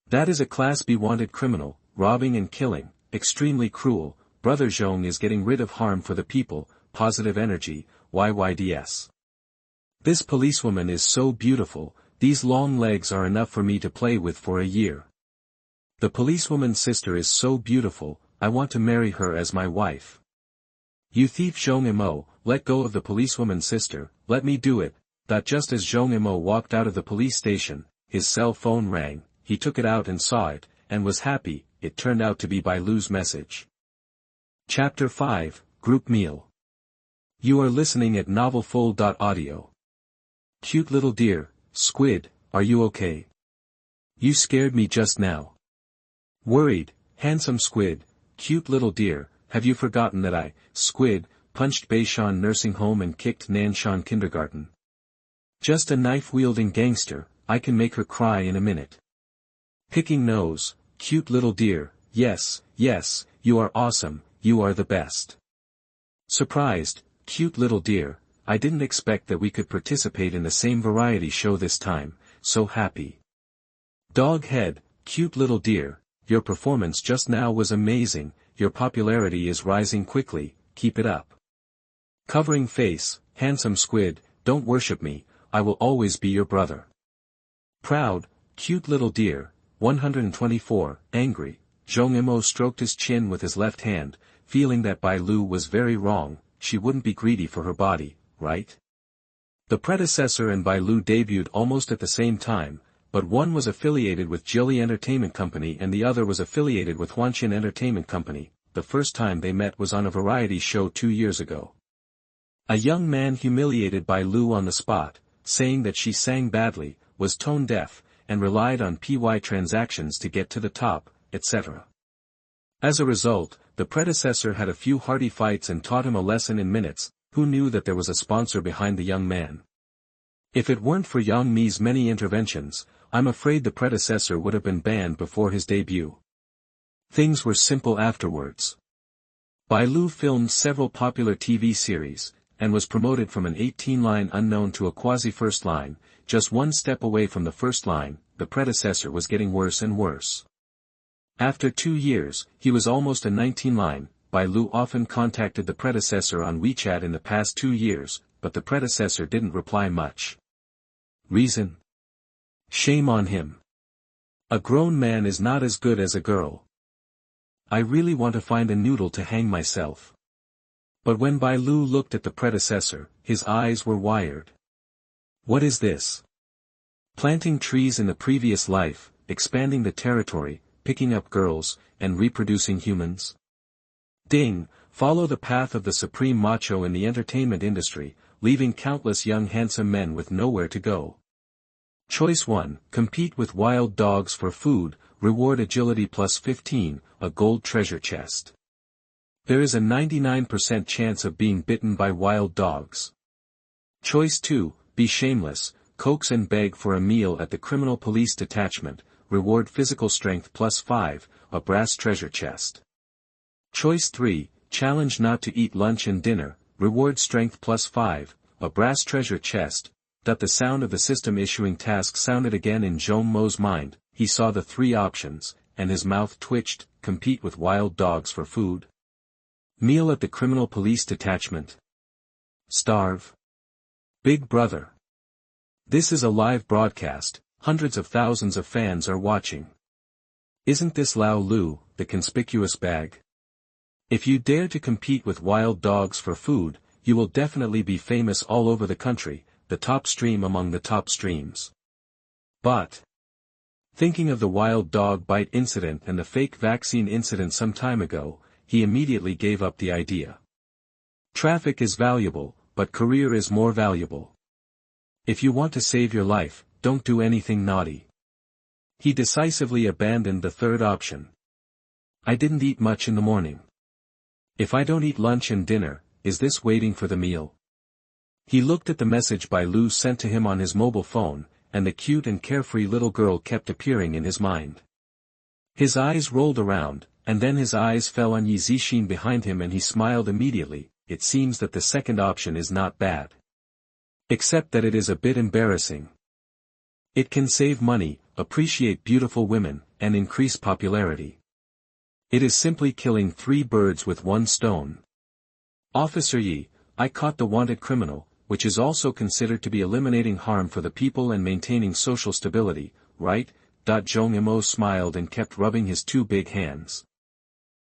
That is a Class B wanted criminal, robbing and killing, extremely cruel. Brother Zhong is getting rid of harm for the people, positive energy, YYDS. This policewoman is so beautiful, these long legs are enough for me to play with for a year. The policewoman's sister is so beautiful, I want to marry her as my wife. You thief Zhong Mo, let go of the policewoman's sister, let me do it. Just as Zhong Mo walked out of the police station, his cell phone rang, he took it out and saw it, and was happy. It turned out to be Bai Lu's message. Chapter 5, Group Meal. You are listening at novelfull.audio. Cute little dear, Squid, are you okay? You scared me just now. Worried, handsome Squid, cute little dear, have you forgotten that I, Squid, punched Beishan nursing home and kicked Nanshan kindergarten? Just a knife-wielding gangster, I can make her cry in a minute. Picking nose, cute little dear, yes, yes, you are awesome. You are the best. Surprised, cute little dear, I didn't expect that we could participate in the same variety show this time, so happy. Dog head, cute little dear, your performance just now was amazing, your popularity is rising quickly, keep it up. Covering face, handsome Squid, don't worship me, I will always be your brother. Proud, cute little dear. 124, angry. Zhong Mo stroked his chin with his left hand, feeling that Bai Lu was very wrong. She wouldn't be greedy for her body, right? The predecessor and Bai Lu debuted almost at the same time, but one was affiliated with Jilly Entertainment Company and the other was affiliated with Huanqian Entertainment Company. The first time they met was on a variety show 2 years ago. A young man humiliated Bai Lu on the spot, saying that she sang badly, was tone deaf, and relied on PY transactions to get to the top, etc. As a result, the predecessor had a few hearty fights and taught him a lesson in minutes. Who knew that there was a sponsor behind the young man? If it weren't for Yang Mi's many interventions, I'm afraid the predecessor would have been banned before his debut. Things were simple afterwards. Bai Lu filmed several popular TV series, and was promoted from an 18-line unknown to a quasi-first line. Just one step away from the first line, the predecessor was getting worse and worse. After 2 years, he was almost a 19-line. Bai Lu often contacted the predecessor on WeChat in the past 2 years, but the predecessor didn't reply much. Reason? Shame on him. A grown man is not as good as a girl. I really want to find a noodle to hang myself. But when Bai Lu looked at the predecessor, his eyes were wired. What is this? Planting trees in the previous life, expanding the territory, picking up girls, and reproducing humans? Ding, follow the path of the supreme macho in the entertainment industry, leaving countless young handsome men with nowhere to go. Choice 1, compete with wild dogs for food, reward agility plus 15, a gold treasure chest. There is a 99% chance of being bitten by wild dogs. Choice 2, be shameless, coax and beg for a meal at the criminal police detachment, reward physical strength plus 5, a brass treasure chest. Choice 3, challenge not to eat lunch and dinner, reward strength plus 5, a brass treasure chest. The sound of the system issuing tasks sounded again in Zhong Mo's mind. He saw the 3 options, and his mouth twitched. Compete with wild dogs for food. Meal at the criminal police detachment. Starve. Big Brother. This is a live broadcast, hundreds of thousands of fans are watching. Isn't this Lao Lu, the conspicuous bag? If you dare to compete with wild dogs for food, you will definitely be famous all over the country, the top stream among the top streams. But, thinking of the wild dog bite incident and the fake vaccine incident some time ago, he immediately gave up the idea. Traffic is valuable, but career is more valuable. If you want to save your life, don't do anything naughty. He decisively abandoned the third option. I didn't eat much in the morning. If I don't eat lunch and dinner, is this waiting for the meal? He looked at the message Bai Lu sent to him on his mobile phone, and the cute and carefree little girl kept appearing in his mind. His eyes rolled around, and then his eyes fell on Yi Zixin behind him and he smiled immediately. It seems that the second option is not bad. Except that it is a bit embarrassing. It can save money, appreciate beautiful women, and increase popularity. It is simply killing 3 birds with 1 stone. Officer Yi, I caught the wanted criminal, which is also considered to be eliminating harm for the people and maintaining social stability, right? Zhong Mo smiled and kept rubbing his 2 big hands.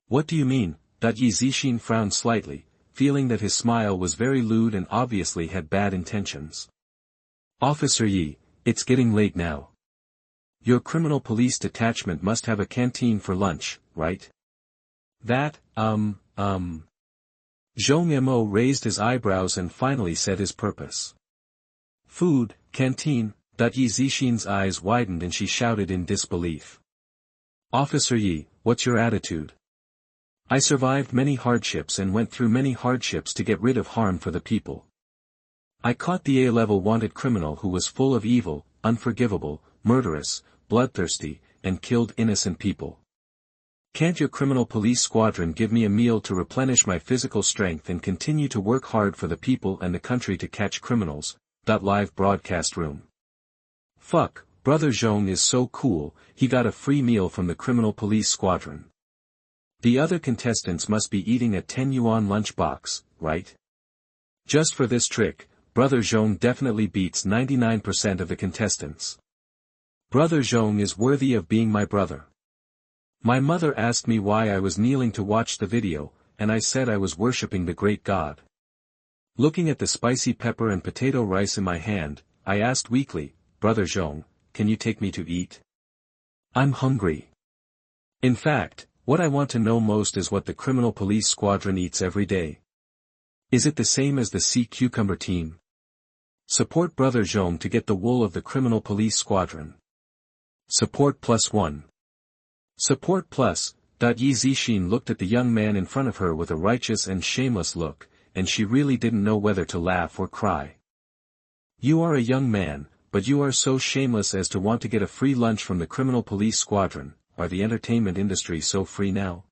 What do you mean? Yi Zixin frowned slightly, feeling that his smile was very lewd and obviously had bad intentions. Officer Yi, it's getting late now. Your criminal police detachment must have a canteen for lunch, right? Zhong Mo raised his eyebrows and finally said his purpose. Food, canteen. Yi Zixin's eyes widened and she shouted in disbelief. Officer Yi, what's your attitude? I survived many hardships and went through many hardships to get rid of harm for the people. I caught the A-level wanted criminal who was full of evil, unforgivable, murderous, bloodthirsty, and killed innocent people. Can't your criminal police squadron give me a meal to replenish my physical strength and continue to work hard for the people and the country to catch criminals? Live broadcast room. Fuck, Brother Zhong is so cool, he got a free meal from the criminal police squadron. The other contestants must be eating a 10 yuan lunchbox, right? Just for this trick, Brother Zhong definitely beats 99% of the contestants. Brother Zhong is worthy of being my brother. My mother asked me why I was kneeling to watch the video, and I said I was worshipping the great God. Looking at the spicy pepper and potato rice in my hand, I asked weakly, Brother Zhong, can you take me to eat? I'm hungry. In fact, what I want to know most is what the criminal police squadron eats every day. Is it the same as the sea cucumber team? Support Brother Zhong to get the wool of the criminal police squadron. Support +1. Support plus. Yi Zixin looked at the young man in front of her with a righteous and shameless look, and she really didn't know whether to laugh or cry. You are a young man, but you are so shameless as to want to get a free lunch from the criminal police squadron. Are the entertainment industry so free now?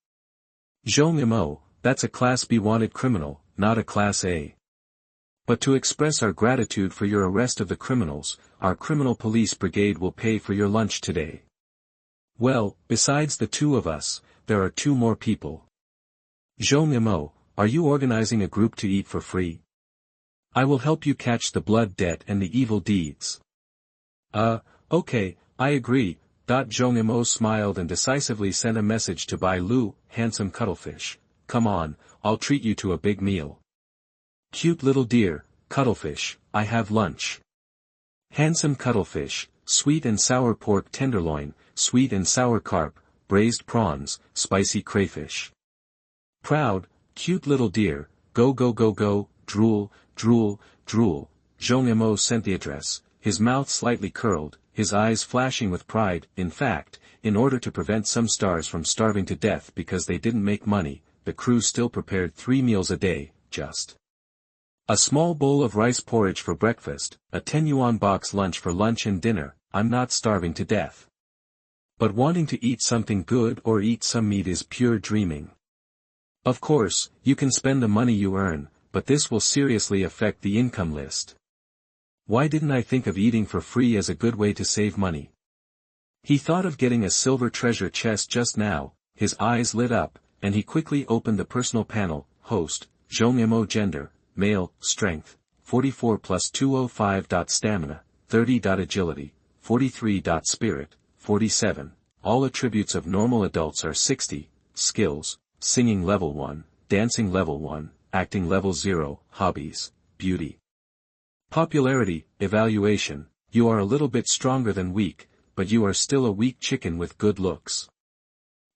Zhong Mo, that's a Class B wanted criminal, not a Class A. But to express our gratitude for your arrest of the criminals, our criminal police brigade will pay for your lunch today. Well, besides the two of us, there are two more people. Zhong Mo, are you organizing a group to eat for free? I will help you catch the blood debt and the evil deeds. Okay, I agree. Zhong Mo smiled and decisively sent a message to Bai Lu, handsome cuttlefish. Come on, I'll treat you to a big meal. Cute little dear, cuttlefish, I have lunch. Handsome cuttlefish, sweet and sour pork tenderloin, sweet and sour carp, braised prawns, spicy crayfish. Proud, cute little dear, go go go go, drool, drool, drool. Zhong Mo sent the address, his mouth slightly curled, his eyes flashing with pride. In fact, in order to prevent some stars from starving to death because they didn't make money, the crew still prepared 3 meals a day, just a small bowl of rice porridge for breakfast, a 10 yuan box lunch for lunch and dinner. I'm not starving to death. But wanting to eat something good or eat some meat is pure dreaming. Of course, you can spend the money you earn, but this will seriously affect the income list. Why didn't I think of eating for free as a good way to save money? He thought of getting a silver treasure chest just now. His eyes lit up, and he quickly opened the personal panel. Host, Zhong Mo. Gender, male, strength, 44 + 205. Stamina, 30. Agility, 43. Spirit, 47. All attributes of normal adults are 60. Skills, singing level 1, dancing level 1, acting level 0, hobbies, beauty. Popularity, evaluation, you are a little bit stronger than weak, but you are still a weak chicken with good looks.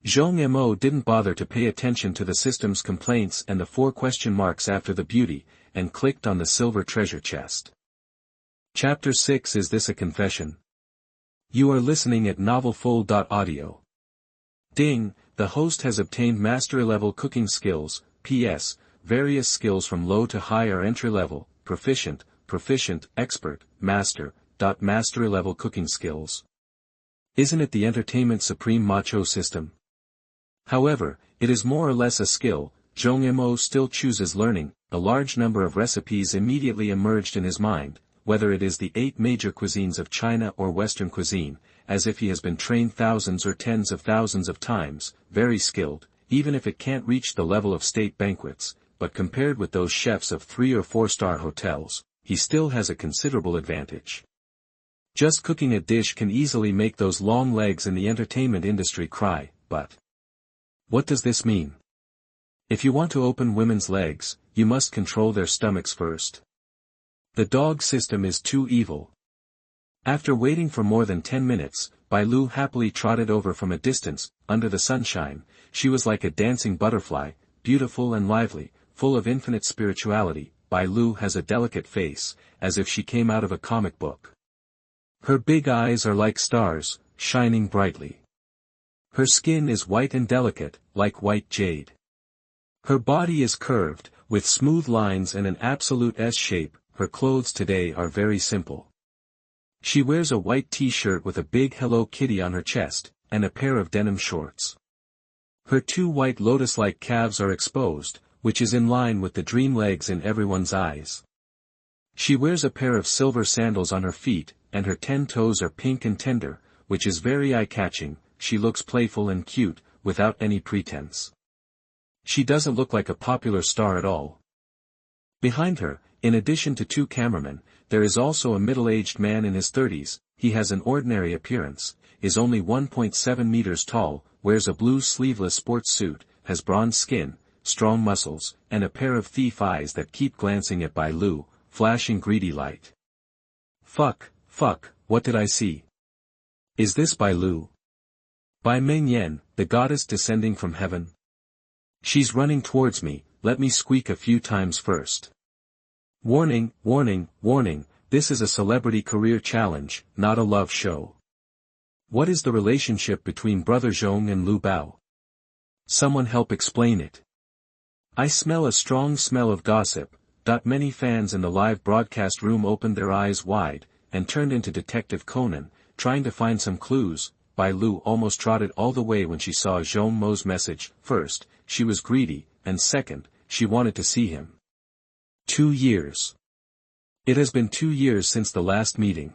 Zhong Mo didn't bother to pay attention to the system's complaints and the 4 question marks after the beauty, and clicked on the silver treasure chest. Chapter 6. Is this a confession? You are listening at novelfull.audio. Ding, the host has obtained mastery-level cooking skills. P.S. Various skills from low to high are entry-level, proficient, expert, master. Mastery-level cooking skills. Isn't it the entertainment supreme macho system? However, it is more or less a skill. Zhong Mo still chooses learning. A large number of recipes immediately emerged in his mind, whether it is the 8 major cuisines of China or Western cuisine, as if he has been trained thousands or tens of thousands of times, very skilled, even if it can't reach the level of state banquets, but compared with those chefs of 3- or 4-star hotels, he still has a considerable advantage. Just cooking a dish can easily make those long legs in the entertainment industry cry, but what does this mean? If you want to open women's legs, you must control their stomachs first. The dog system is too evil. After waiting for more than 10 minutes, Bai Lu happily trotted over from a distance. Under the sunshine, she was like a dancing butterfly, beautiful and lively, full of infinite spirituality. Bai Lu has a delicate face, as if she came out of a comic book. Her big eyes are like stars, shining brightly. Her skin is white and delicate, like white jade. Her body is curved, with smooth lines and an absolute S shape. Her clothes today are very simple. She wears a white t-shirt with a big Hello Kitty on her chest, and a pair of denim shorts. Her 2 white lotus-like calves are exposed, which is in line with the dream legs in everyone's eyes. She wears a pair of silver sandals on her feet, and her 10 toes are pink and tender, which is very eye-catching. She looks playful and cute, without any pretense. She doesn't look like a popular star at all. Behind her, in addition to two cameramen, there is also a middle-aged man in his 30s, he has an ordinary appearance, is only 1.7 meters tall, wears a blue sleeveless sports suit, has bronze skin, strong muscles, and a pair of thief eyes that keep glancing at Bai Lu, flashing greedy light. Fuck, what did I see? Is this Bai Lu? Bai Mingyan, the goddess descending from heaven? She's running towards me, let me squeak a few times first. Warning, warning, warning, this is a celebrity career challenge, not a love show. What is the relationship between Brother Zhong and Lu Bao? Someone help explain it. I smell a strong smell of gossip. Many fans in the live broadcast room opened their eyes wide, and turned into Detective Conan, trying to find some clues. Bai Lu almost trotted all the way when she saw Zhong Mo's message. First, she was greedy, and second, she wanted to see him. 2 years. It has been 2 years since the last meeting.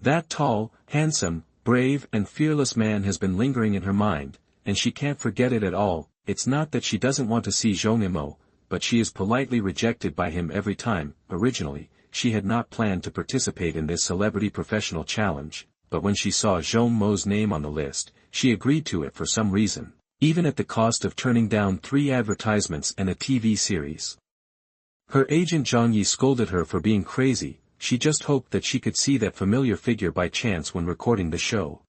That tall, handsome, brave and fearless man has been lingering in her mind, and she can't forget it at all. It's not that she doesn't want to see Zhong Mo, but she is politely rejected by him every time. Originally, she had not planned to participate in this celebrity professional challenge, but when she saw Zhong Mo's name on the list, she agreed to it for some reason, even at the cost of turning down 3 advertisements and a TV series. Her agent Zhang Yi scolded her for being crazy. She just hoped that she could see that familiar figure by chance when recording the show.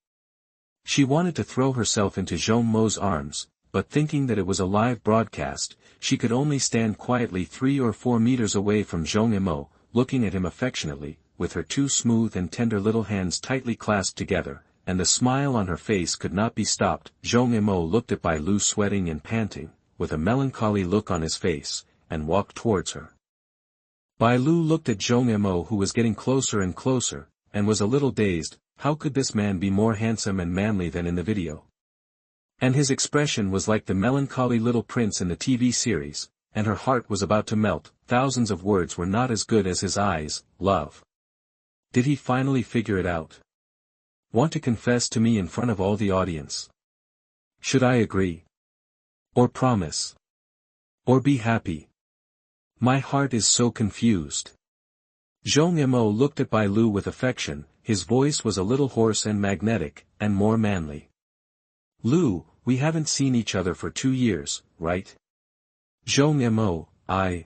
She wanted to throw herself into Zhong Mo's arms, but thinking that it was a live broadcast, she could only stand quietly 3 or 4 meters away from Zhong Mo, looking at him affectionately, with her 2 smooth and tender little hands tightly clasped together, and the smile on her face could not be stopped. Zhong Mo looked at Bai Lu sweating and panting, with a melancholy look on his face, and walked towards her. Bai Lu looked at Zhong Mo, who was getting closer and closer, and was a little dazed. How could this man be more handsome and manly than in the video? And his expression was like the melancholy little prince in the TV series, and her heart was about to melt. Thousands of words were not as good as his eyes. Love. Did he finally figure it out? Want to confess to me in front of all the audience? Should I agree? Or promise? Or be happy? My heart is so confused. Zhong Mo looked at Bai Lu with affection. His voice was a little hoarse and magnetic, and more manly. Lu, we haven't seen each other for 2 years, right? Zhong Mo, I.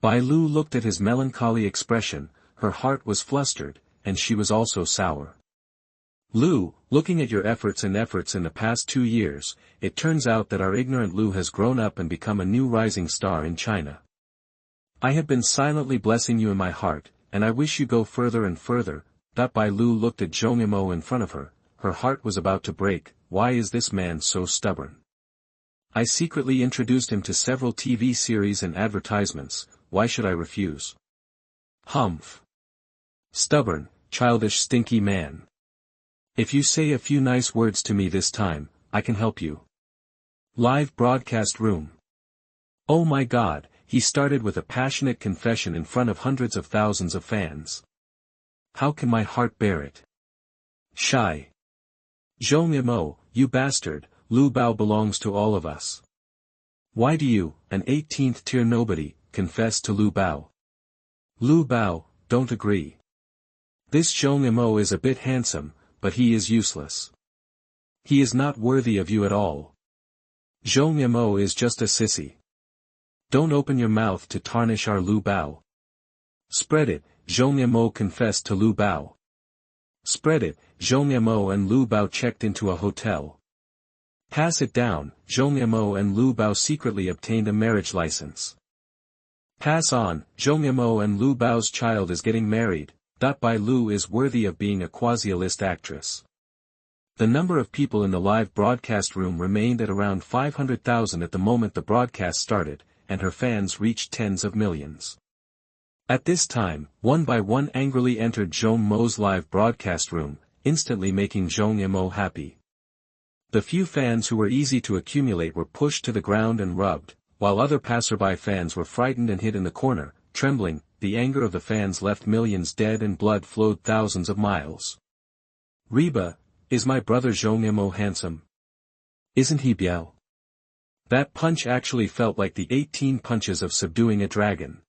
Bai Lu looked at his melancholy expression. Her heart was flustered, and she was also sour. Lu, looking at your efforts in the past 2 years, it turns out that our ignorant Lu has grown up and become a new rising star in China. I have been silently blessing you in my heart, and I wish you go further and further. Bai Lu looked at Zhong Mo in front of her. Her heart was about to break. Why is this man so stubborn? I secretly introduced him to several TV series and advertisements. Why should I refuse? Humph. Stubborn, childish, stinky man. If you say a few nice words to me this time, I can help you. Live broadcast room. Oh my God, he started with a passionate confession in front of hundreds of thousands of fans. How can my heart bear it? Shy. Zhong Mo, you bastard, Lu Bao belongs to all of us. Why do you, an 18th tier nobody, confess to Lu Bao? Lu Bao, don't agree. This Zhong Mo is a bit handsome, but he is useless. He is not worthy of you at all. Zhong Mo is just a sissy. Don't open your mouth to tarnish our Lu Bao. Spread it, Zhong Mo confessed to Lu Bao. Spread it, Zhong Mo and Lu Bao checked into a hotel. Pass it down, Zhong Mo and Lu Bao secretly obtained a marriage license. Pass on, Zhong Mo and Lu Bao's child is getting married. Bai Lu is worthy of being a quasi-A-list actress. The number of people in the live broadcast room remained at around 500,000 at the moment the broadcast started, and her fans reached tens of millions. At this time, one by one angrily entered Zhong Mo's live broadcast room, instantly making Zhong Mo happy. The few fans who were easy to accumulate were pushed to the ground and rubbed, while other passerby fans were frightened and hid in the corner, trembling. The anger of the fans left millions dead and blood flowed thousands of miles. Reba, is my brother Zhong Mo handsome? Isn't he Biao? That punch actually felt like the 18 punches of subduing a dragon.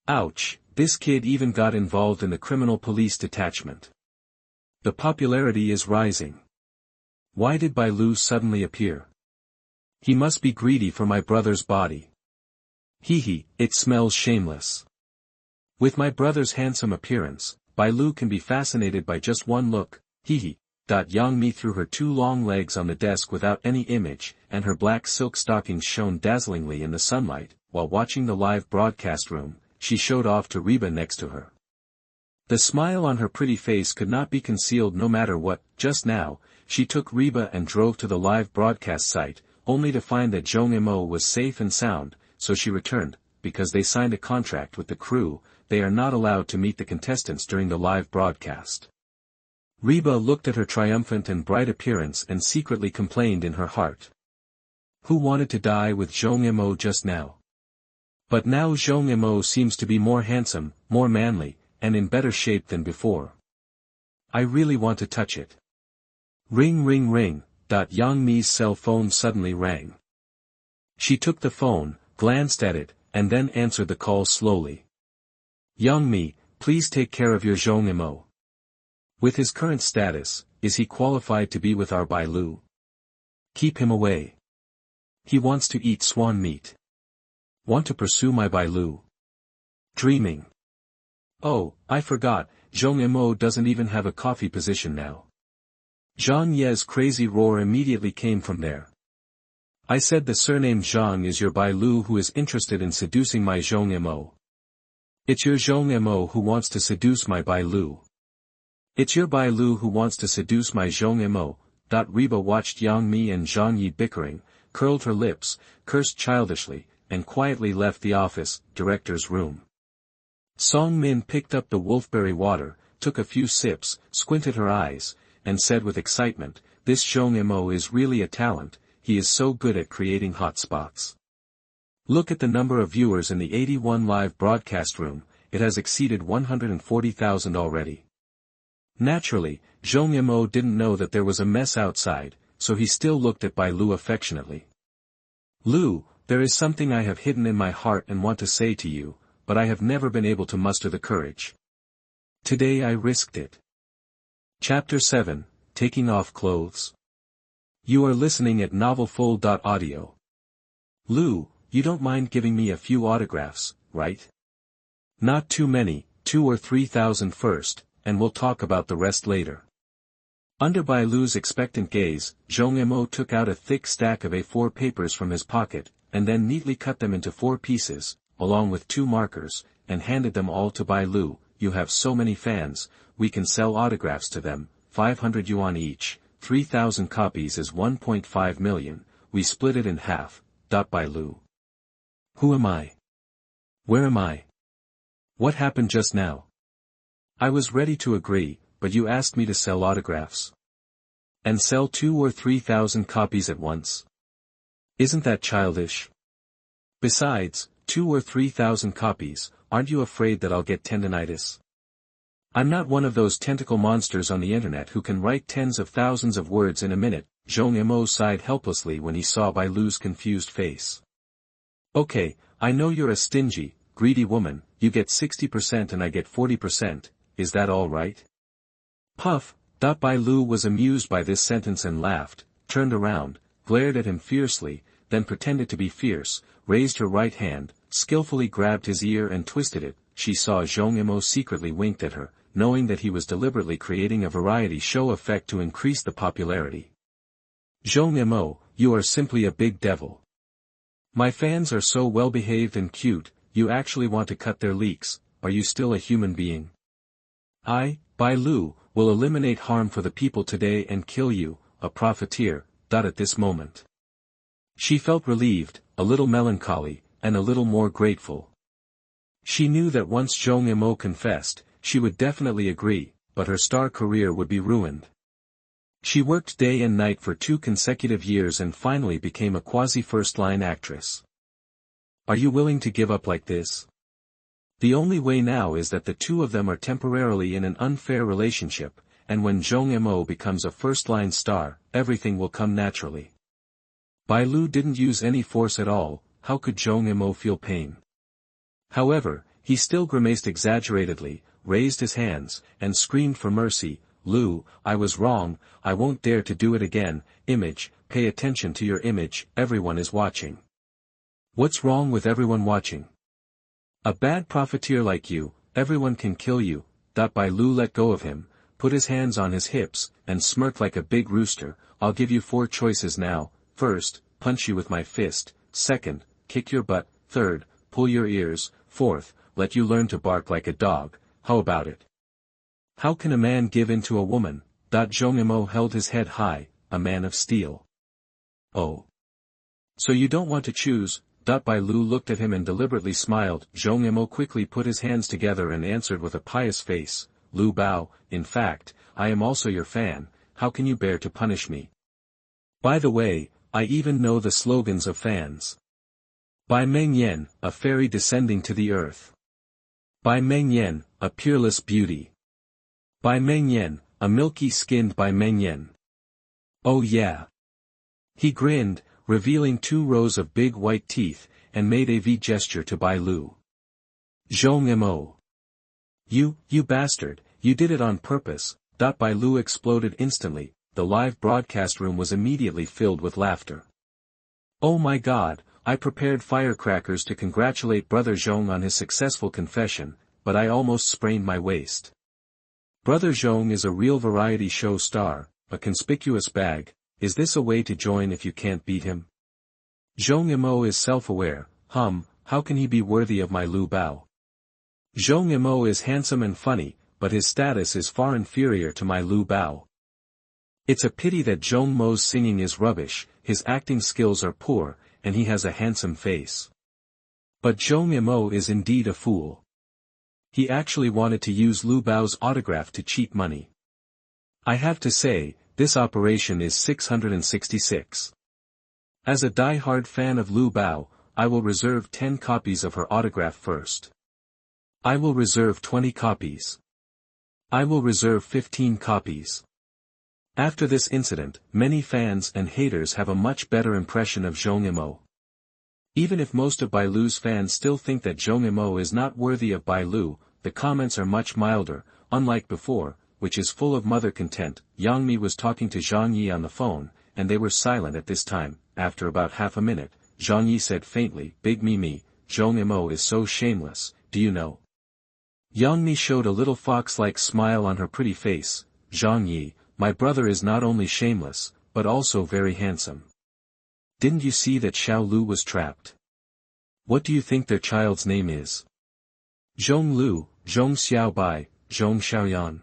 Ouch, this kid even got involved in the criminal police detachment. The popularity is rising. Why did Bai Lu suddenly appear? He must be greedy for my brother's body. Hee, it smells shameless. With my brother's handsome appearance, Bai Lu can be fascinated by just one look, hee. Yang Mi threw her two long legs on the desk without any image, and her black silk stockings shone dazzlingly in the sunlight. While watching the live broadcast room, she showed off to Reba next to her. The smile on her pretty face could not be concealed no matter what. Just now, she took Reba and drove to the live broadcast site, only to find that Zhong Mo was safe and sound, so she returned. Because they signed a contract with the crew, they are not allowed to meet the contestants during the live broadcast. Reba looked at her triumphant and bright appearance and secretly complained in her heart. Who wanted to die with Zhong Mo just now? But now Zhong Mo seems to be more handsome, more manly, and in better shape than before. I really want to touch it. Ring ring ring. Yang Mi's cell phone suddenly rang. She took the phone, glanced at it, and then answered the call slowly. Yang Mi, please take care of your Zhong Mo. With his current status, is he qualified to be with our Bai Lu? Keep him away. He wants to eat swan meat. Want to pursue my Bai Lu? Dreaming. Oh, I forgot, Zhong Mo doesn't even have a coffee position now. Zhang Ye's crazy roar immediately came from there. I said the surname Zhang is your Bai Lu who is interested in seducing my Zhong Mo. It's your Zhong Mo who wants to seduce my Bai Lu. It's your Bai Lu who wants to seduce my Zhong Mo. Reba watched Yang Mi and Zhang Yi bickering, curled her lips, cursed childishly, and quietly left the office director's room. Song Min picked up the wolfberry water, took a few sips, squinted her eyes, and said with excitement, this Zhong Mo is really a talent, he is so good at creating hot spots. Look at the number of viewers in the 81 live broadcast room, it has exceeded 140,000 already. Naturally, Zhong Mo didn't know that there was a mess outside, so he still looked at Bai Lu affectionately. Lu, there is something I have hidden in my heart and want to say to you, but I have never been able to muster the courage. Today I risked it. Chapter 7, Taking Off Clothes. You are listening at novelfull.audio. Lu, you don't mind giving me a few autographs, right? Not too many, 2,000 or 3,000 first, and we'll talk about the rest later. Under Bai Lu's expectant gaze, Zhong Mo took out a thick stack of A4 papers from his pocket, and then neatly cut them into 4 pieces, along with 2 markers, and handed them all to Bai Lu. You have so many fans, we can sell autographs to them, 500 yuan each, 3,000 copies is 1.5 million, we split it in half. Bai Lu. Who am I? Where am I? What happened just now? I was ready to agree, but you asked me to sell autographs. And sell 2,000 or 3,000 copies at once? Isn't that childish? Besides, 2,000 or 3,000 copies, aren't you afraid that I'll get tendinitis? I'm not one of those tentacle monsters on the internet who can write tens of thousands of words in a minute. Zhong Mo sighed helplessly when he saw Bai Lu's confused face. Okay, I know you're a stingy, greedy woman, you get 60% and I get 40%, is that all right? Puff. Bai Lu was amused by this sentence and laughed, turned around, glared at him fiercely, then pretended to be fierce, raised her right hand, skillfully grabbed his ear and twisted it. She saw Zhong Mo secretly winked at her, knowing that he was deliberately creating a variety show effect to increase the popularity. Zhong Mo, you are simply a big devil. My fans are so well-behaved and cute, you actually want to cut their leaks. Are you still a human being? I, Bai Lu, will eliminate harm for the people today and kill you, a profiteer. At this moment. She felt relieved, a little melancholy, and a little more grateful. She knew that once Zhong Mo confessed, she would definitely agree, but her star career would be ruined. She worked day and night for 2 consecutive years and finally became a quasi-first-line actress. Are you willing to give up like this? The only way now is that the two of them are temporarily in an unfair relationship, and when Zhong Mo becomes a first-line star, everything will come naturally. Bai Lu didn't use any force at all. How could Zhong Mo feel pain? However, he still grimaced exaggeratedly, raised his hands, and screamed for mercy. Lu, I was wrong, I won't dare to do it again. Image, pay attention to your image, everyone is watching. What's wrong with everyone watching? A bad profiteer like you, everyone can kill you. Bai Lu let go of him, put his hands on his hips, and smirked like a big rooster. I'll give you 4 choices now. First, punch you with my fist. Second, kick your butt. Third, pull your ears. Fourth, let you learn to bark like a dog. How about it? How can a man give in to a woman? Zhong Mo held his head high, a man of steel. Oh. So you don't want to choose? Bai Lu looked at him and deliberately smiled. Zhong Mo quickly put his hands together and answered with a pious face. Lu Bao, in fact, I am also your fan. How can you bear to punish me? By the way, I even know the slogans of fans. Bai Meng Yen, a fairy descending to the earth. Bai Meng Yen, a peerless beauty. Bai Meng Yen, a milky-skinned Bai Meng Yen. Oh yeah. He grinned, revealing 2 rows of big white teeth, and made a V gesture to Bai Lu. Zhong Mo. You bastard, you did it on purpose. Bai Lu exploded instantly. The live broadcast room was immediately filled with laughter. Oh my god, I prepared firecrackers to congratulate Brother Zhong on his successful confession, but I almost sprained my waist. Brother Zhong is a real variety show star, a conspicuous bag. Is this a way to join if you can't beat him? Zhong Mo is self-aware. How can he be worthy of my Lu Bao? Zhong Mo is handsome and funny, but his status is far inferior to my Lu Bao. It's a pity that Zhong Mo's singing is rubbish, his acting skills are poor, and he has a handsome face. But Zhong Mo is indeed a fool. He actually wanted to use Lu Bao's autograph to cheat money. I have to say, this operation is 666. As a die-hard fan of Lu Bao, I will reserve 10 copies of her autograph first. I will reserve 20 copies. I will reserve 15 copies. After this incident, many fans and haters have a much better impression of Zhong Mo. Even if most of Bai Lu's fans still think that Zhong Mo is not worthy of Bai Lu, the comments are much milder, unlike before, which is full of mother content. Yang Mi was talking to Zhang Yi on the phone, and they were silent at this time. After about half a minute, Zhang Yi said faintly, Big Mimi, Zhong Mo is so shameless, do you know? Yang Mi showed a little fox-like smile on her pretty face. Zhang Yi, my brother is not only shameless, but also very handsome. Didn't you see that Xiao Lu was trapped? What do you think their child's name is? Zhong Lu, Zhong Xiao Bai, Zhong Xiaoyan.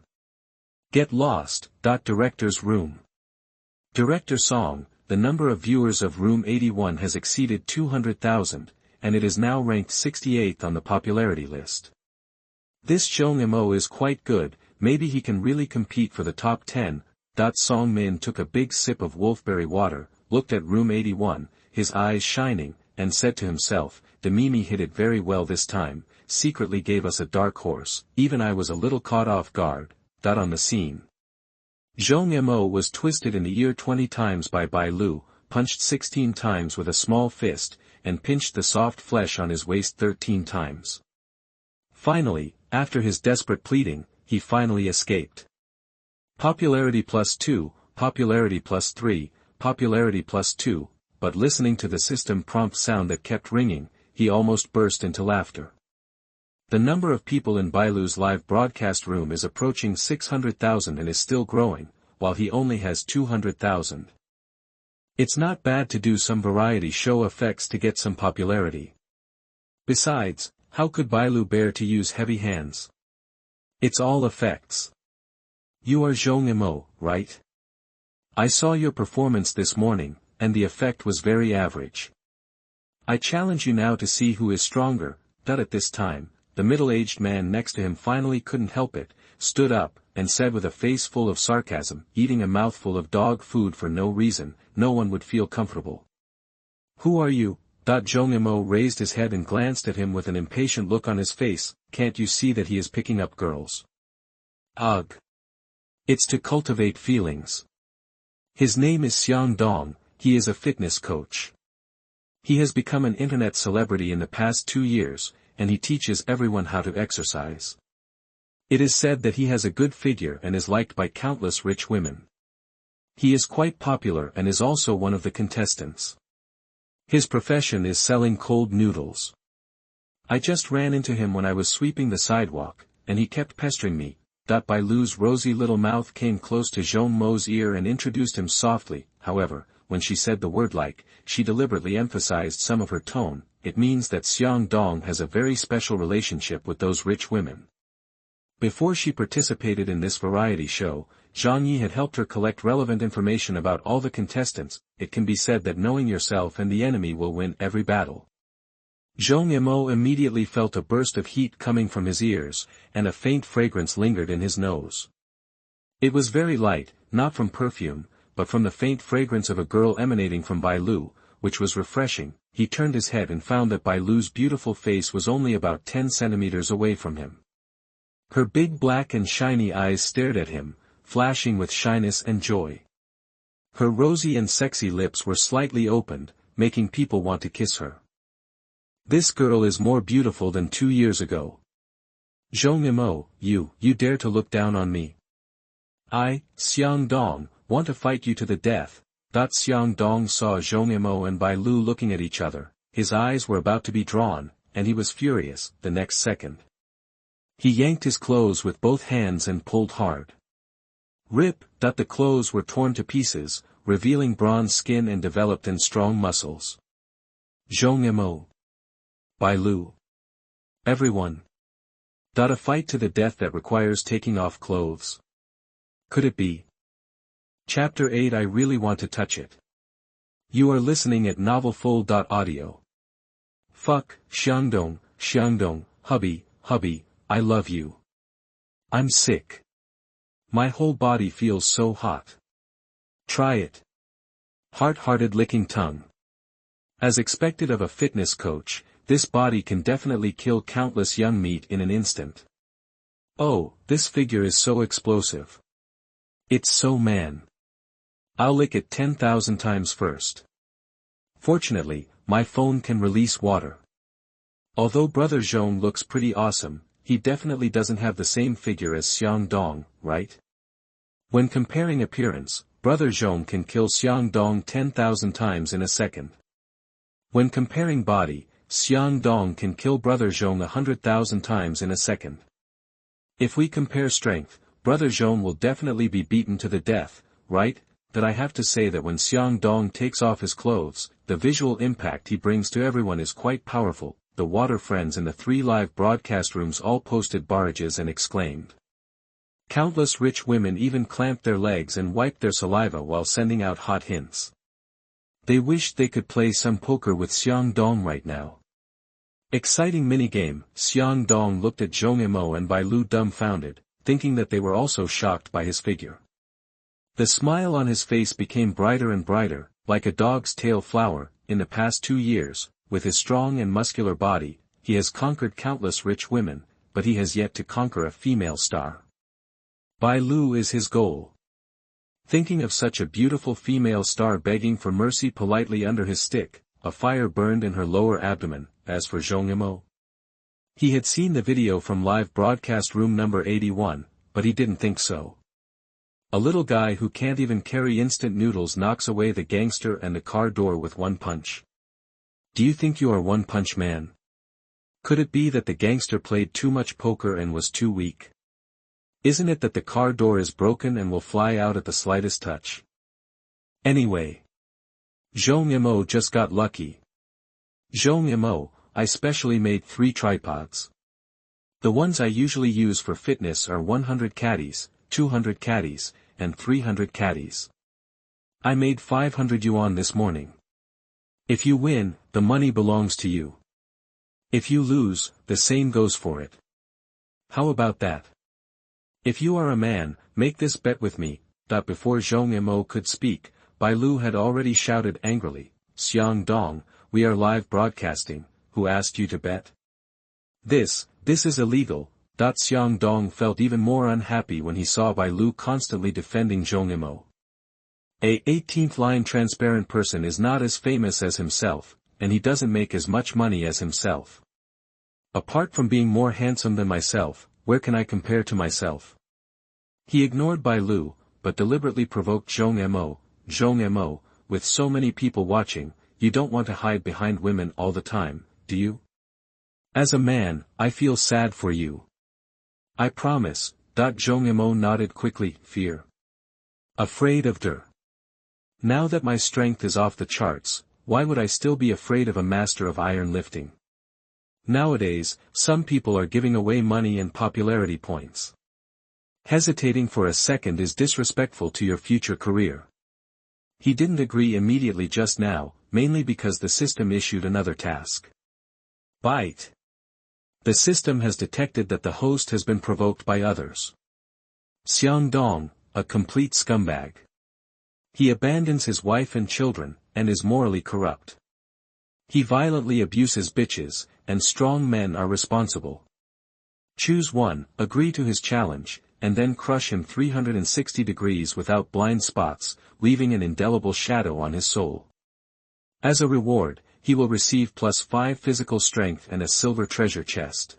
Get lost. Director's room. Director Song, the number of viewers of Room 81 has exceeded 200,000, and it is now ranked 68th on the popularity list. This Zhong Mo is quite good, maybe he can really compete for the top 10. Song Min took a big sip of wolfberry water, looked at Room 81, his eyes shining, and said to himself, the Mimi hit it very well this time, secretly gave us a dark horse, even I was a little caught off guard. On the scene. Zhong Mo was twisted in the ear 20 times by Bai Lu, punched 16 times with a small fist, and pinched the soft flesh on his waist 13 times. Finally, after his desperate pleading, he finally escaped. Popularity +2, popularity +3, popularity +2, but listening to the system prompt sound that kept ringing, he almost burst into laughter. The number of people in Bai Lu's live broadcast room is approaching 600,000 and is still growing, while he only has 200,000. It's not bad to do some variety show effects to get some popularity. Besides, how could Bai Lu bear to use heavy hands? It's all effects. You are Zhong Mo, right? I saw your performance this morning, and the effect was very average. I challenge you now to see who is stronger. At this time, the middle-aged man next to him finally couldn't help it, stood up, and said with a face full of sarcasm, eating a mouthful of dog food for no reason, no one would feel comfortable. Who are you? Zhong Mo raised his head and glanced at him with an impatient look on his face. Can't you see that he is picking up girls? Ugh. It's to cultivate feelings. His name is Xiang Dong, he is a fitness coach. He has become an internet celebrity in the past 2 years, and he teaches everyone how to exercise. It is said that he has a good figure and is liked by countless rich women. He is quite popular and is also one of the contestants. His profession is selling cold noodles. I just ran into him when I was sweeping the sidewalk, and he kept pestering me. Bai Lu's rosy little mouth came close to Zhong Mo's ear and introduced him softly. However, when she said the word like, she deliberately emphasized some of her tone. It means that Xiang Dong has a very special relationship with those rich women. Before she participated in this variety show, Zhang Yi had helped her collect relevant information about all the contestants. It can be said that knowing yourself and the enemy will win every battle. Zhong Mo immediately felt a burst of heat coming from his ears, and a faint fragrance lingered in his nose. It was very light, not from perfume, but from the faint fragrance of a girl emanating from Bai Lu, which was refreshing. He turned his head and found that Bai Lu's beautiful face was only about 10 centimeters away from him. Her big black and shiny eyes stared at him, flashing with shyness and joy. Her rosy and sexy lips were slightly opened, making people want to kiss her. This girl is more beautiful than 2 years ago. Zhong Mo, you dare to look down on me? I, Xiang Dong, want to fight you to the death. Xiang Dong saw Zhong Mo and Bai Lu looking at each other. His eyes were about to be drawn, and he was furious. The next second, he yanked his clothes with both hands and pulled hard. Rip! The clothes were torn to pieces, revealing bronze skin and developed and strong muscles. Zhong Mo, Bai Lu, everyone. A fight to the death that requires taking off clothes. Could it be? Chapter 8. I really want to touch it. You are listening at novelfull.audio. Fuck, Xiangdong, hubby, I love you. I'm sick. My whole body feels so hot. Try it. Heart-hearted licking tongue. As expected of a fitness coach, this body can definitely kill countless young meat in an instant. Oh, this figure is so explosive. It's so man. I'll lick it 10,000 times first. Fortunately, my phone can release water. Although Brother Zhong looks pretty awesome, he definitely doesn't have the same figure as Xiang Dong, right? When comparing appearance, Brother Zhong can kill Xiang Dong 10,000 times in a second. When comparing body, Xiang Dong can kill Brother Zhong 100,000 times in a second. If we compare strength, Brother Zhong will definitely be beaten to the death, right? That I have to say that when Xiang Dong takes off his clothes, the visual impact he brings to everyone is quite powerful. The water friends in the 3 live broadcast rooms all posted barrages and exclaimed. Countless rich women even clamped their legs and wiped their saliva while sending out hot hints. They wished they could play some poker with Xiang Dong right now. Exciting minigame. Xiang Dong looked at Zhong Mo and Bai Lu dumbfounded, thinking that they were also shocked by his figure. The smile on his face became brighter and brighter, like a dog's tail flower. In the past 2 years, with his strong and muscular body, he has conquered countless rich women, but he has yet to conquer a female star. Bai Lu is his goal. Thinking of such a beautiful female star begging for mercy politely under his stick, a fire burned in her lower abdomen. As for Zhong Mo, he had seen the video from live broadcast room number 81, but he didn't think so. A little guy who can't even carry instant noodles knocks away the gangster and the car door with one punch. Do you think you are One Punch Man? Could it be that the gangster played too much poker and was too weak? Isn't it that the car door is broken and will fly out at the slightest touch? Anyway, Zhong Mo just got lucky. Zhong Mo, I specially made 3 tripods. The ones I usually use for fitness are 100 caddies, 200 caddies, and 300 caddies. I made 500 yuan this morning. If you win, the money belongs to you. If you lose, the same goes for it. How about that? If you are a man, make this bet with me. Before Zhong Mo could speak, Bai Lu had already shouted angrily, Xiang Dong, we are live broadcasting, who asked you to bet? This is illegal. Xiang Dong felt even more unhappy when he saw Bai Lu constantly defending Zhong Mo. A 18th line transparent person is not as famous as himself, and he doesn't make as much money as himself. Apart from being more handsome than myself, where can I compare to myself? He ignored Bai Lu, but deliberately provoked Zhong Mo. Zhong Mo, with so many people watching, you don't want to hide behind women all the time, do you? As a man, I feel sad for you. I promise. Zhong Mo nodded quickly. Fear. Afraid of her. Now that my strength is off the charts, why would I still be afraid of a master of iron lifting? Nowadays, some people are giving away money and popularity points. Hesitating for a second is disrespectful to your future career. He didn't agree immediately just now, mainly because the system issued another task. Bite. The system has detected that the host has been provoked by others. Xiang Dong, a complete scumbag. He abandons his wife and children, and is morally corrupt. He violently abuses bitches, and strong men are responsible. Choose one, agree to his challenge, and then crush him 360 degrees without blind spots, leaving an indelible shadow on his soul. As a reward, he will receive +5 physical strength and a silver treasure chest.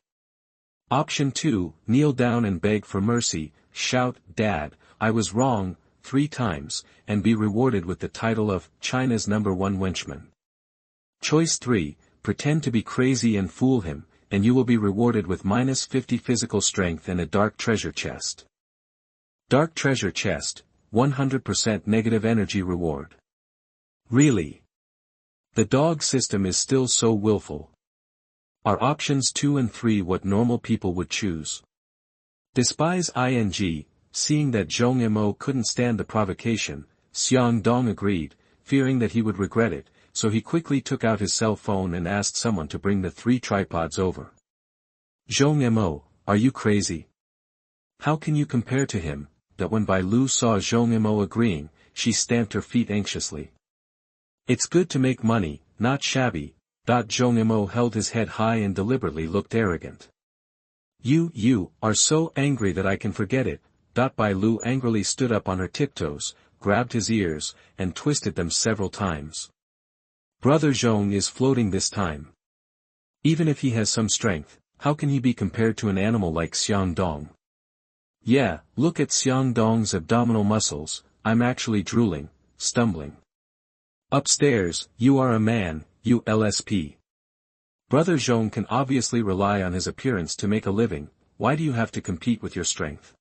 Option 2, kneel down and beg for mercy, shout, "Dad, I was wrong," 3 times, and be rewarded with the title of China's #1 wenchman. Choice 3, pretend to be crazy and fool him, and you will be rewarded with -50 physical strength and a dark treasure chest. Dark treasure chest, 100% negative energy reward. Really? The dog system is still so willful. Are options 2 and 3 what normal people would choose? Despise ing, seeing that Zhong Mo couldn't stand the provocation, Xiang Dong agreed, fearing that he would regret it, so he quickly took out his cell phone and asked someone to bring the 3 tripods over. Zhong Mo, are you crazy? How can you compare to him? That when Bai Lu saw Zhong Mo agreeing, she stamped her feet anxiously. It's good to make money, not shabby. Zhong Mo held his head high and deliberately looked arrogant. You are so angry that I can forget it. Bai Lu angrily stood up on her tiptoes, grabbed his ears, and twisted them several times. Brother Zhong is floating this time. Even if he has some strength, how can he be compared to an animal like Xiang Dong? Yeah, look at Xiang Dong's abdominal muscles, I'm actually drooling, stumbling. Upstairs, you are a man, you LSP. Brother Zhong can obviously rely on his appearance to make a living, why do you have to compete with your strength?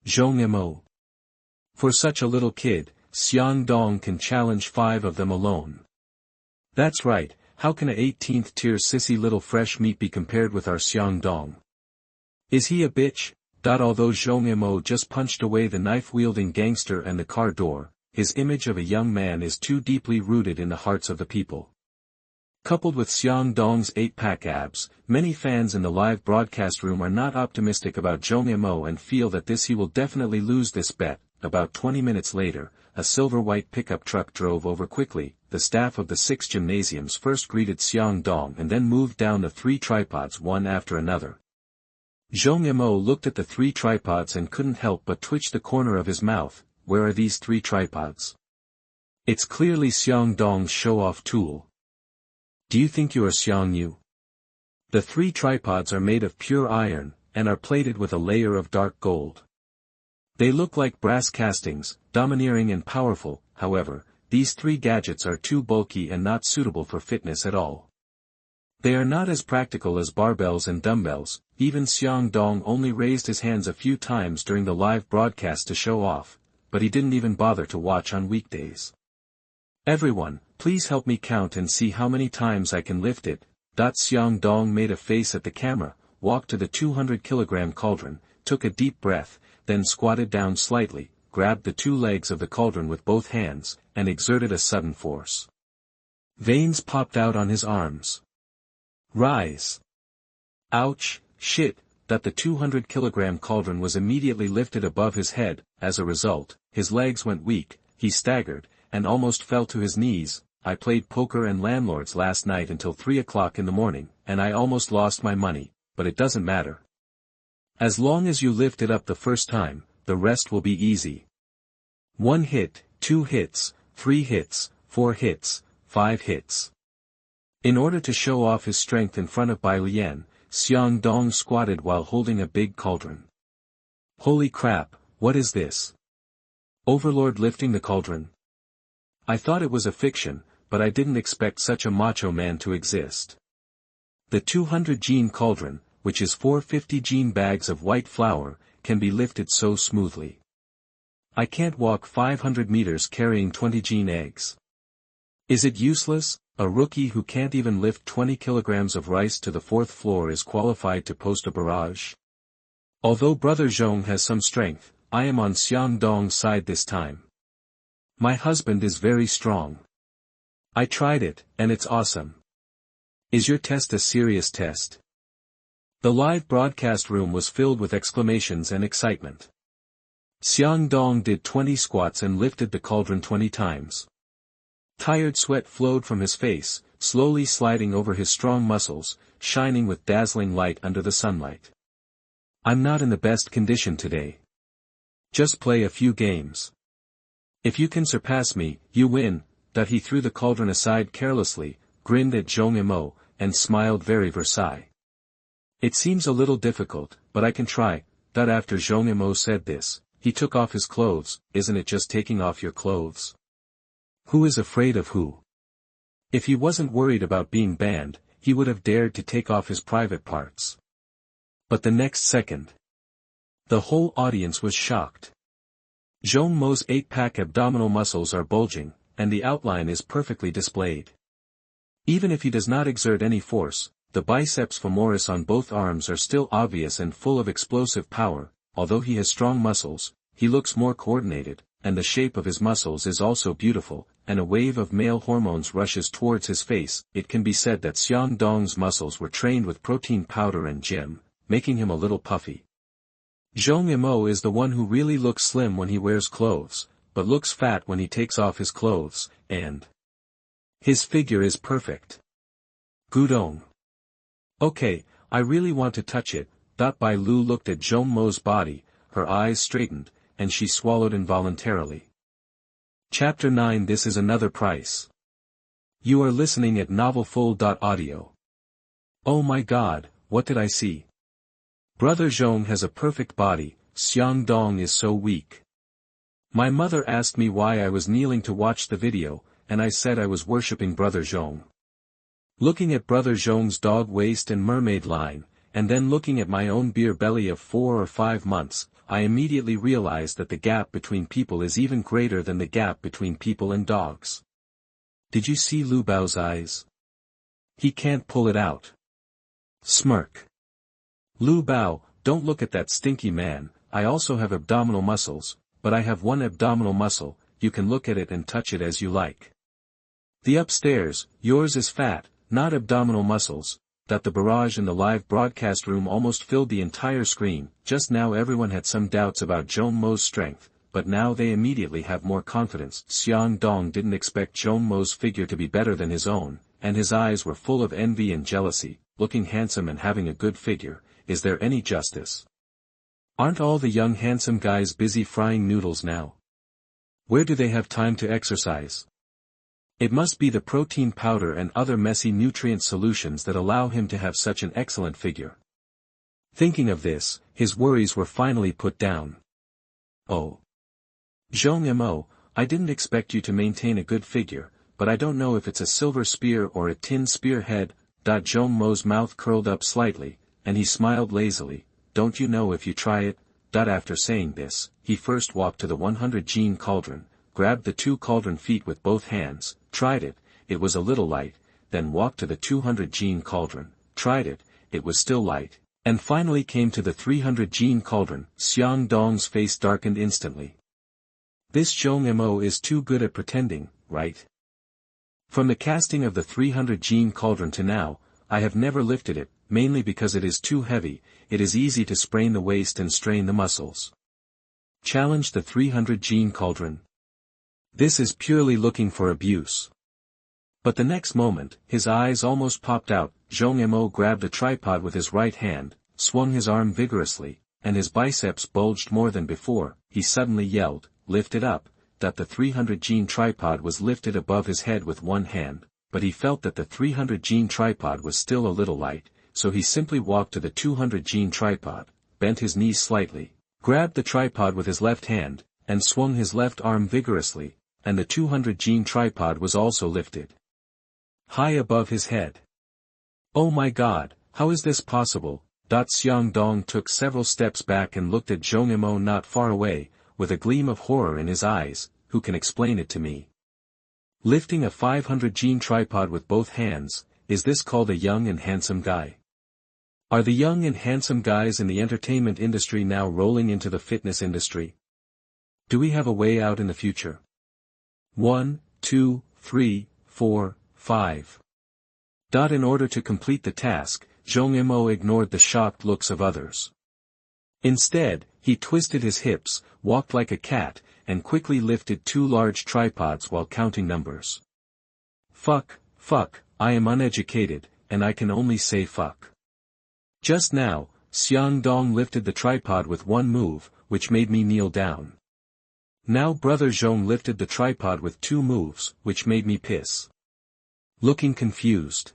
Zhong Mo. For such a little kid, Xiang Dong can challenge 5 of them alone. That's right, how can a 18th tier sissy little fresh meat be compared with our Xiang Dong? Is he a bitch? Although Zhong Mo just punched away the knife-wielding gangster and the car door, his image of a young man is too deeply rooted in the hearts of the people. Coupled with Xiang Dong's 8-pack abs, many fans in the live broadcast room are not optimistic about Zhong Mo and feel that he will definitely lose this bet. About 20 minutes later, a silver-white pickup truck drove over quickly. The staff of the 6 gymnasiums first greeted Xiang Dong and then moved down the 3 tripods one after another. Zhong Mo looked at the 3 tripods and couldn't help but twitch the corner of his mouth. Where are these 3 tripods? It's clearly Xiang Dong's show-off tool. Do you think you are Xiang Yu? The 3 tripods are made of pure iron, and are plated with a layer of dark gold. They look like brass castings, domineering and powerful. However, these 3 gadgets are too bulky and not suitable for fitness at all. They are not as practical as barbells and dumbbells. Even Xiang Dong only raised his hands a few times during the live broadcast to show off, but he didn't even bother to watch on weekdays. Everyone, please help me count and see how many times I can lift it. Xiang Dong made a face at the camera, walked to the 200-kilogram cauldron, took a deep breath, then squatted down slightly, grabbed the 2 legs of the cauldron with both hands, and exerted a sudden force. Veins popped out on his arms. Rise. Ouch, shit. The 200-kilogram cauldron was immediately lifted above his head. As a result, his legs went weak, he staggered, and almost fell to his knees. I played poker and landlords last night until 3 o'clock in the morning, and I almost lost my money, but it doesn't matter. As long as you lift it up the first time, the rest will be easy. 1 hit, 2 hits, 3 hits, 4 hits, 5 hits. In order to show off his strength in front of Bai Lian, Xiang Dong squatted while holding a big cauldron. Holy crap, what is this? Overlord lifting the cauldron? I thought it was a fiction, but I didn't expect such a macho man to exist. The 200 gene cauldron, which is 450 gene bags of white flour, can be lifted so smoothly. I can't walk 500 meters carrying 20 gene eggs. Is it useless? A rookie who can't even lift 20 kilograms of rice to the 4th floor is qualified to post a barrage? Although Brother Zhong has some strength, I am on Xiang Dong's side this time. My husband is very strong. I tried it, and it's awesome. Is your test a serious test? The live broadcast room was filled with exclamations and excitement. Xiang Dong did 20 squats and lifted the cauldron 20 times. Tired sweat flowed from his face, slowly sliding over his strong muscles, shining with dazzling light under the sunlight. I'm not in the best condition today. Just play a few games. If you can surpass me, you win. That he threw the cauldron aside carelessly, grinned at Zhong Mo, and smiled very Versailles. It seems a little difficult, but I can try. That after Zhong Mo said this, he took off his clothes. Isn't it just taking off your clothes? Who is afraid of who? If he wasn't worried about being banned, he would have dared to take off his private parts. But the next second, the whole audience was shocked. Zhong Mo's 8-pack abdominal muscles are bulging, and the outline is perfectly displayed. Even if he does not exert any force, the biceps femoris on both arms are still obvious and full of explosive power. Although he has strong muscles, he looks more coordinated, and the shape of his muscles is also beautiful, and a wave of male hormones rushes towards his face. It can be said that Xiang Dong's muscles were trained with protein powder and gym, making him a little puffy. Zhong Mo is the one who really looks slim when he wears clothes, but looks fat when he takes off his clothes, and his figure is perfect. Gudong. Okay, I really want to touch it. Bai Lu looked at Zhong Mo's body, her eyes straightened, and she swallowed involuntarily. Chapter 9. This is another price. You are listening at novelfull.audio. Oh my god, what did I see? Brother Zhong has a perfect body, Xiang Dong is so weak. My mother asked me why I was kneeling to watch the video, and I said I was worshipping Brother Zhong. Looking at Brother Zhong's dog waist and mermaid line, and then looking at my own beer belly of 4 or 5 months, I immediately realized that the gap between people is even greater than the gap between people and dogs. Did you see Lu Bao's eyes? He can't pull it out. Smirk. Lu Bao, don't look at that stinky man. I also have abdominal muscles, but I have one abdominal muscle. You can look at it and touch it as you like. The upstairs, yours is fat, not abdominal muscles. That the barrage in the live broadcast room almost filled the entire screen. Just now everyone had some doubts about Zhong Mo's strength, but now they immediately have more confidence. Xiang Dong didn't expect Zhong Mo's figure to be better than his own, and his eyes were full of envy and jealousy. Looking handsome and having a good figure, is there any justice? Aren't all the young handsome guys busy frying noodles now? Where do they have time to exercise? It must be the protein powder and other messy nutrient solutions that allow him to have such an excellent figure. Thinking of this, his worries were finally put down. Oh. Zhong Mo, I didn't expect you to maintain a good figure, but I don't know if it's a silver spear or a tin spearhead. Zhong Mo's mouth curled up slightly, and he smiled lazily. Don't you know if you try it? After saying this, he first walked to the 100 gene cauldron, grabbed the 2 cauldron feet with both hands, tried it, it was a little light, then walked to the 200 gene cauldron, tried it, it was still light, and finally came to the 300 gene cauldron. Xiang Dong's face darkened instantly. This Zhong Mo is too good at pretending, right? From the casting of the 300 gene cauldron to now, I have never lifted it, mainly because it is too heavy. It is easy to sprain the waist and strain the muscles. Challenge the 300 gene cauldron. This is purely looking for abuse. But the next moment, his eyes almost popped out. Zhong Mo grabbed a tripod with his right hand, swung his arm vigorously, and his biceps bulged more than before. He suddenly yelled, "Lift it up," that the 300 gene tripod was lifted above his head with one hand, but he felt that the 300 gene tripod was still a little light, so he simply walked to the 200 gene tripod, bent his knees slightly, grabbed the tripod with his left hand, and swung his left arm vigorously, and the 200 gene tripod was also lifted high above his head. Oh my God, how is this possible? Xiang Dong took several steps back and looked at Zhong Mo not far away, with a gleam of horror in his eyes. Who can explain it to me? Lifting a 500 gene tripod with both hands, is this called a young and handsome guy? Are the young and handsome guys in the entertainment industry now rolling into the fitness industry? Do we have a way out in the future? 1, 2, 3, 4, 5. In order to complete the task, Zhong Mo ignored the shocked looks of others. Instead, he twisted his hips, walked like a cat, and quickly lifted 2 large tripods while counting numbers. Fuck, I am uneducated, and I can only say fuck. Just now, Xiang Dong lifted the tripod with one move, which made me kneel down. Now Brother Zhong lifted the tripod with 2 moves, which made me piss. Looking confused.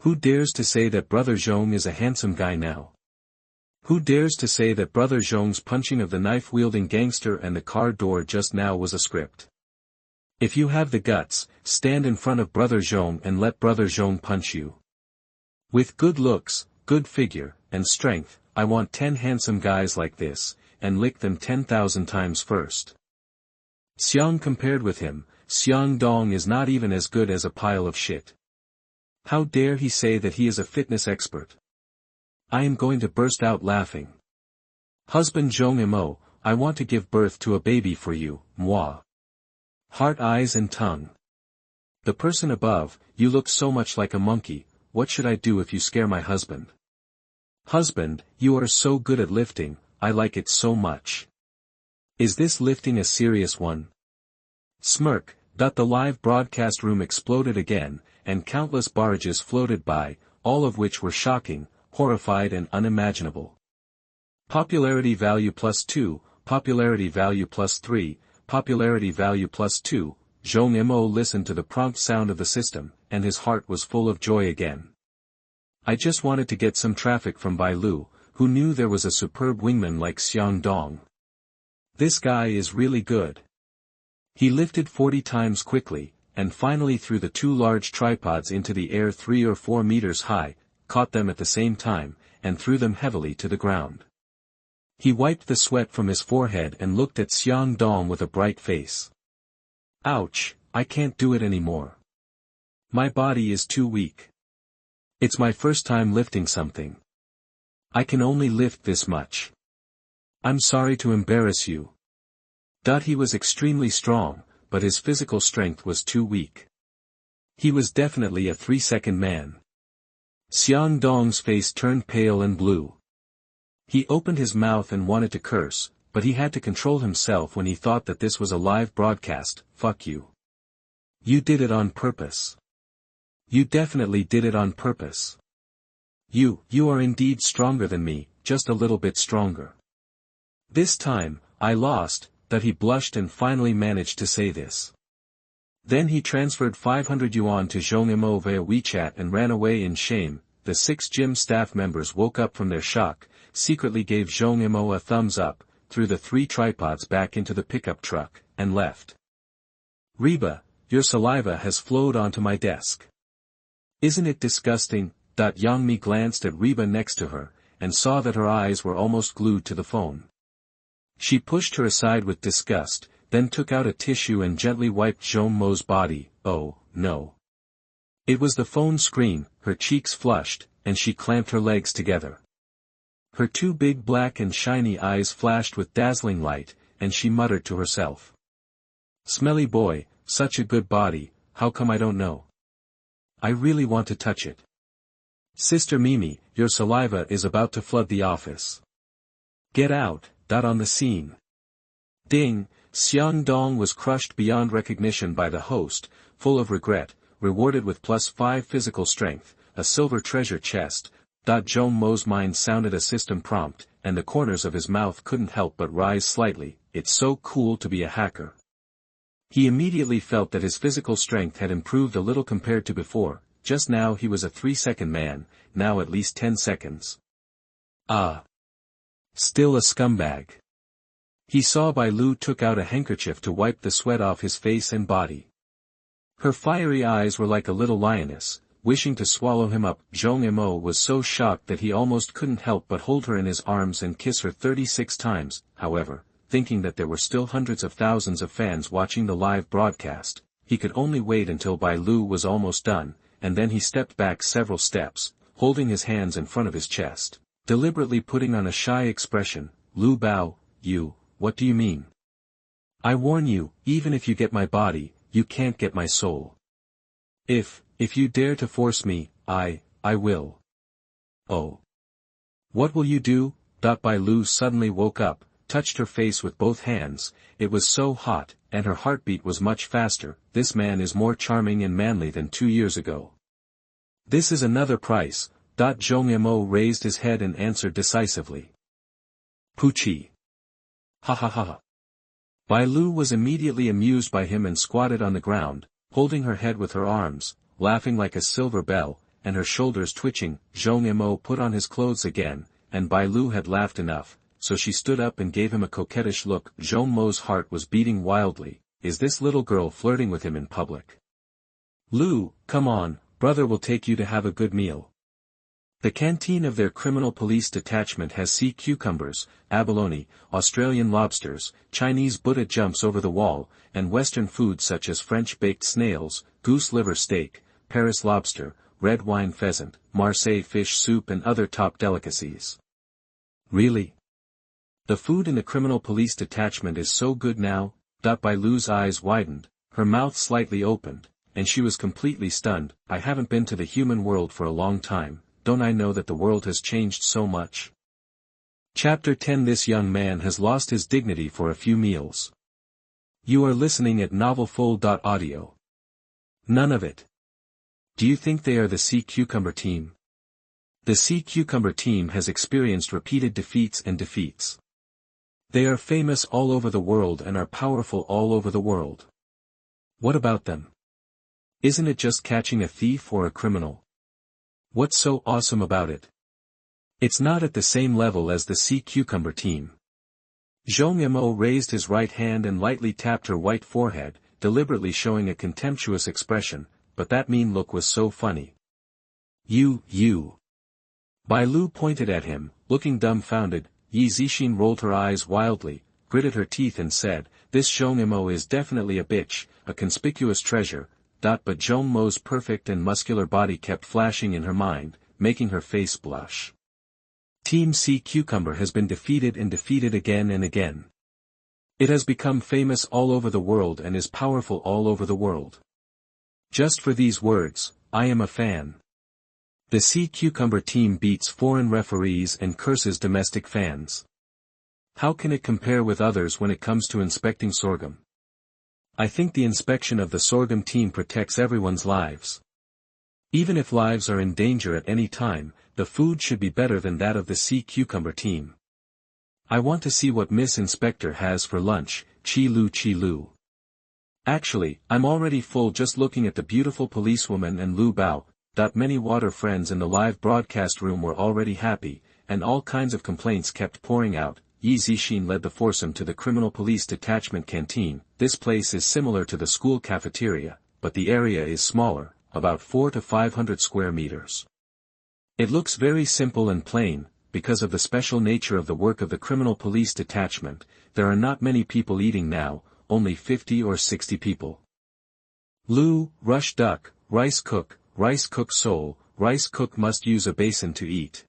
Who dares to say that Brother Zhong is a handsome guy now? Who dares to say that Brother Zhong's punching of the knife-wielding gangster and the car door just now was a script? If you have the guts, stand in front of Brother Zhong and let Brother Zhong punch you. With good looks, good figure, and strength, I want 10 handsome guys like this, and lick them 10,000 times first. Xiang compared with him, Xiang Dong is not even as good as a pile of shit. How dare he say that he is a fitness expert? I am going to burst out laughing. Husband Zhong Mo, I want to give birth to a baby for you, moi. Heart, eyes and tongue. The person above, you look so much like a monkey, what should I do if you scare my husband? Husband, you are so good at lifting, I like it so much. Is this lifting a serious one? Smirk. The live broadcast room exploded again, and countless barrages floated by, all of which were shocking, horrified and unimaginable. Popularity value +2, popularity value +3, popularity value +2, Zhong Mo listened to the prompt sound of the system, and his heart was full of joy again. I just wanted to get some traffic from Bai Lu, who knew there was a superb wingman like Xiang Dong. This guy is really good. He lifted 40 times quickly, and finally threw the 2 large tripods into the air 3 or 4 meters high, caught them at the same time, and threw them heavily to the ground. He wiped the sweat from his forehead and looked at Xiang Dong with a bright face. Ouch, I can't do it anymore. My body is too weak. It's my first time lifting something. I can only lift this much. I'm sorry to embarrass you. He was extremely strong, but his physical strength was too weak. He was definitely a 3-second man. Xiang Dong's face turned pale and blue. He opened his mouth and wanted to curse, but he had to control himself when he thought that this was a live broadcast. Fuck you. You did it on purpose. You definitely did it on purpose. You are indeed stronger than me, just a little bit stronger. This time, I lost. He blushed and finally managed to say this. Then he transferred 500 yuan to Zhong Mo via WeChat and ran away in shame. The 6 gym staff members woke up from their shock, secretly gave Zhong Mo a thumbs up, threw the 3 tripods back into the pickup truck, and left. Reba, your saliva has flowed onto my desk. Isn't it disgusting? Yang Mi glanced at Reba next to her, and saw that her eyes were almost glued to the phone. She pushed her aside with disgust, then took out a tissue and gently wiped Zhong Mo's body. Oh, no. It was the phone screen. Her cheeks flushed, and she clamped her legs together. Her 2 big black and shiny eyes flashed with dazzling light, and she muttered to herself. Smelly boy, such a good body, how come I don't know? I really want to touch it. Sister Mimi, your saliva is about to flood the office. Get out. On the scene. Ding, Xiang Dong was crushed beyond recognition by the host, full of regret, rewarded with +5 physical strength, a silver treasure chest. Zhong Mo's mind sounded a system prompt, and the corners of his mouth couldn't help but rise slightly. It's so cool to be a hacker. He immediately felt that his physical strength had improved a little compared to before. Just now he was a 3-second man, now at least 10 seconds. Ah! Still a scumbag. He saw Bai Lu took out a handkerchief to wipe the sweat off his face and body. Her fiery eyes were like a little lioness, wishing to swallow him up. Zhong Mo was so shocked that he almost couldn't help but hold her in his arms and kiss her 36 times, however, thinking that there were still hundreds of thousands of fans watching the live broadcast. He could only wait until Bai Lu was almost done, and then he stepped back several steps, holding his hands in front of his chest, deliberately putting on a shy expression. Lu Bao, what do you mean? I warn you, even if you get my body, you can't get my soul. If you dare to force me, I will. Oh. What will you do? Bai Lu suddenly woke up, touched her face with both hands. It was so hot, and her heartbeat was much faster. This man is more charming and manly than 2 years ago. This is another price. Zhong Mo raised his head and answered decisively. Poochie. Ha ha ha. Bai Lu was immediately amused by him and squatted on the ground, holding her head with her arms, laughing like a silver bell, and her shoulders twitching. Zhong Mo put on his clothes again, and Bai Lu had laughed enough, so she stood up and gave him a coquettish look. Zhong Mo's heart was beating wildly. Is this little girl flirting with him in public? Lu, come on, brother will take you to have a good meal. The canteen of their criminal police detachment has sea cucumbers, abalone, Australian lobsters, Chinese Buddha jumps over the wall, and Western foods such as French baked snails, goose liver steak, Paris lobster, red wine pheasant, Marseille fish soup and other top delicacies. Really? The food in the criminal police detachment is so good now? Bai Lu's eyes widened, her mouth slightly opened, and she was completely stunned. I haven't been to the human world for a long time. Don't I know that the world has changed so much? Chapter 10. This young man has lost his dignity for a few meals. You are listening at novelfull.audio. None of it. Do you think they are the sea cucumber team? The sea cucumber team has experienced repeated defeats and defeats. They are famous all over the world and are powerful all over the world. What about them? Isn't it just catching a thief or a criminal? What's so awesome about it? It's not at the same level as the sea cucumber team. Zhong Mo raised his right hand and lightly tapped her white forehead, deliberately showing a contemptuous expression, but that mean look was so funny. You. Bai Lu pointed at him, looking dumbfounded. Yi Zixin rolled her eyes wildly, gritted her teeth and said, this Zhong Mo is definitely a bitch, a conspicuous treasure. But Zhong Mo's perfect and muscular body kept flashing in her mind, making her face blush. Team Sea Cucumber has been defeated and defeated again and again. It has become famous all over the world and is powerful all over the world. Just for these words, I am a fan. The Sea Cucumber team beats foreign referees and curses domestic fans. How can it compare with others when it comes to inspecting sorghum? I think the inspection of the sorghum team protects everyone's lives. Even if lives are in danger at any time, the food should be better than that of the sea cucumber team. I want to see what Miss Inspector has for lunch. Chi Lu. Actually, I'm already full just looking at the beautiful policewoman and Lu Bao. Many water friends in the live broadcast room were already happy, and all kinds of complaints kept pouring out. Yi Zixin led the foursome to the criminal police detachment canteen. This place is similar to the school cafeteria, but the area is smaller, about 400 to 500 square meters. It looks very simple and plain. Because of the special nature of the work of the criminal police detachment, there are not many people eating now, only 50 or 60 people. Lu, rush duck, rice cook sole, rice cook must use a basin to eat.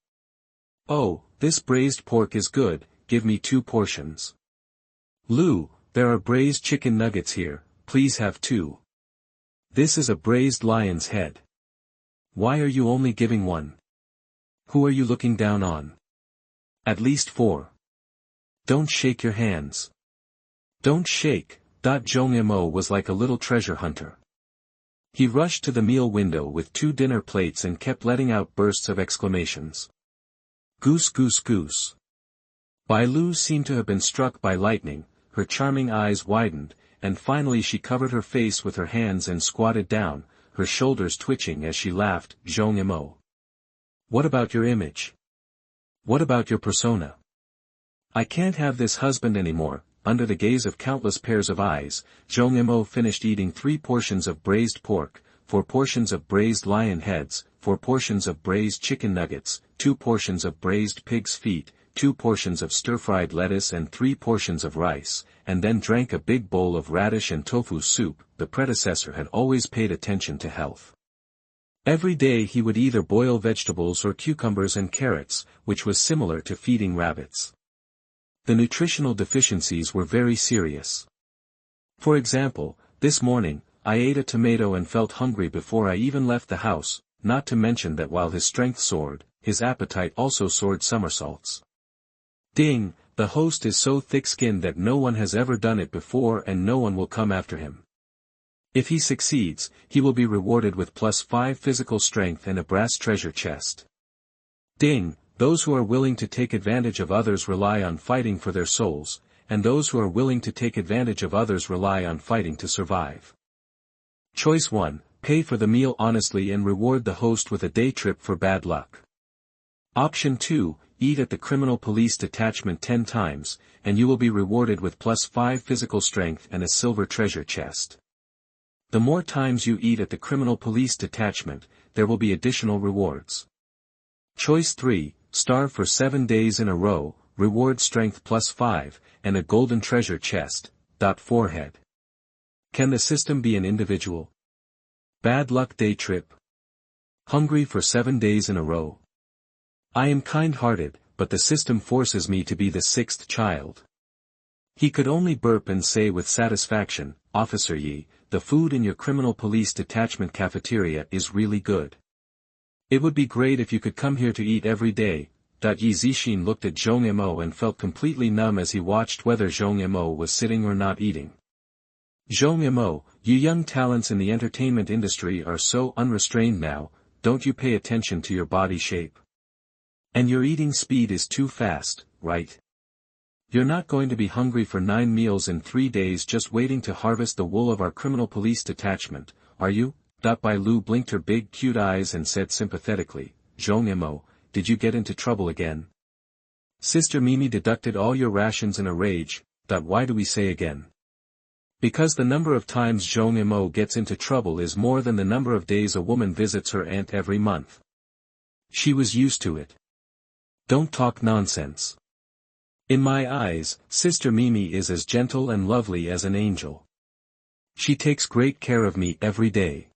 Oh, this braised pork is good. Give me 2 portions. Lu, there are braised chicken nuggets here, please have 2. This is a braised lion's head. Why are you only giving 1? Who are you looking down on? At least 4. Don't shake your hands. Don't shake. Zhong Mo was like a little treasure hunter. He rushed to the meal window with 2 dinner plates and kept letting out bursts of exclamations. Goose. Bai Lu seemed to have been struck by lightning, her charming eyes widened, and finally she covered her face with her hands and squatted down, her shoulders twitching as she laughed. Zhong Mo. What about your image? What about your persona? I can't have this husband anymore. Under the gaze of countless pairs of eyes, Zhong Mo finished eating 3 portions of braised pork, 4 portions of braised lion heads, 4 portions of braised chicken nuggets, 2 portions of braised pig's feet, 2 portions of stir-fried lettuce and 3 portions of rice, and then drank a big bowl of radish and tofu soup. The predecessor had always paid attention to health. Every day he would either boil vegetables or cucumbers and carrots, which was similar to feeding rabbits. The nutritional deficiencies were very serious. For example, this morning, I ate a tomato and felt hungry before I even left the house, not to mention that while his strength soared, his appetite also soared somersaults. Ding, the host is so thick-skinned that no one has ever done it before and no one will come after him. If he succeeds, he will be rewarded with +5 physical strength and a brass treasure chest. Ding, those who are willing to take advantage of others rely on fighting for their souls, and those who are willing to take advantage of others rely on fighting to survive. Choice 1, pay for the meal honestly and reward the host with a day trip for bad luck. Option 2, eat at the criminal police detachment 10 times, and you will be rewarded with +5 physical strength and a silver treasure chest. The more times you eat at the criminal police detachment, there will be additional rewards. Choice 3, starve for 7 days in a row, reward strength +5, and a golden treasure chest. Forehead. Can the system be an individual? Bad luck day trip. Hungry for 7 days in a row. I am kind-hearted, but the system forces me to be the 6th child. He could only burp and say with satisfaction, Officer Yi, the food in your criminal police detachment cafeteria is really good. It would be great if you could come here to eat every day. Yi Zixin looked at Zhong Mo and felt completely numb as he watched whether Zhong Mo was sitting or not eating. Zhong Mo, you young talents in the entertainment industry are so unrestrained now, don't you pay attention to your body shape? And your eating speed is too fast, right? You're not going to be hungry for 9 meals in 3 days just waiting to harvest the wool of our criminal police detachment, are you? Bai Lu blinked her big cute eyes and said sympathetically, Zhong Mo, did you get into trouble again? Sister Mimi deducted all your rations in a rage. Why do we say again? Because the number of times Zhong Mo gets into trouble is more than the number of days a woman visits her aunt every month. She was used to it. Don't talk nonsense. In my eyes, Sister Mimi is as gentle and lovely as an angel. She takes great care of me every day.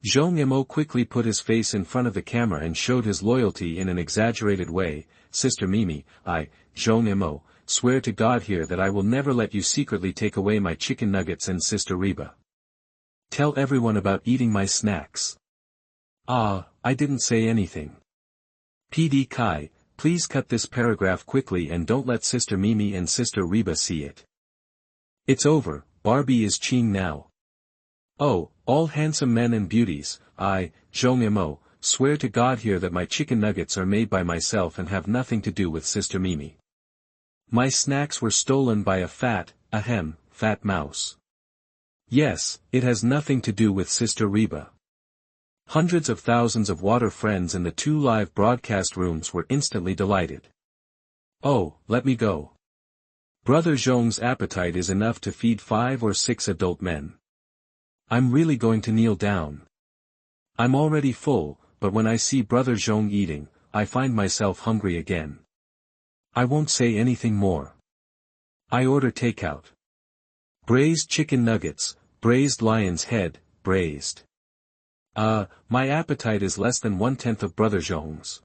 Zhong Mo quickly put his face in front of the camera and showed his loyalty in an exaggerated way. Sister Mimi, I, Zhong Mo, swear to God here that I will never let you secretly take away my chicken nuggets and Sister Reba. Tell everyone about eating my snacks. Ah, I didn't say anything. PD Kai, please cut this paragraph quickly and don't let Sister Mimi and Sister Reba see it. It's over, Barbie is Ching now. Oh, all handsome men and beauties, I, Zhong Mo, swear to God here that my chicken nuggets are made by myself and have nothing to do with Sister Mimi. My snacks were stolen by a fat mouse. Yes, it has nothing to do with Sister Reba. Hundreds of thousands of water friends in the 2 live broadcast rooms were instantly delighted. Oh, let me go. Brother Zhong's appetite is enough to feed 5 or 6 adult men. I'm really going to kneel down. I'm already full, but when I see Brother Zhong eating, I find myself hungry again. I won't say anything more. I order takeout. Braised chicken nuggets, braised lion's head, braised. My appetite is less than 1/10 of Brother Zhong's.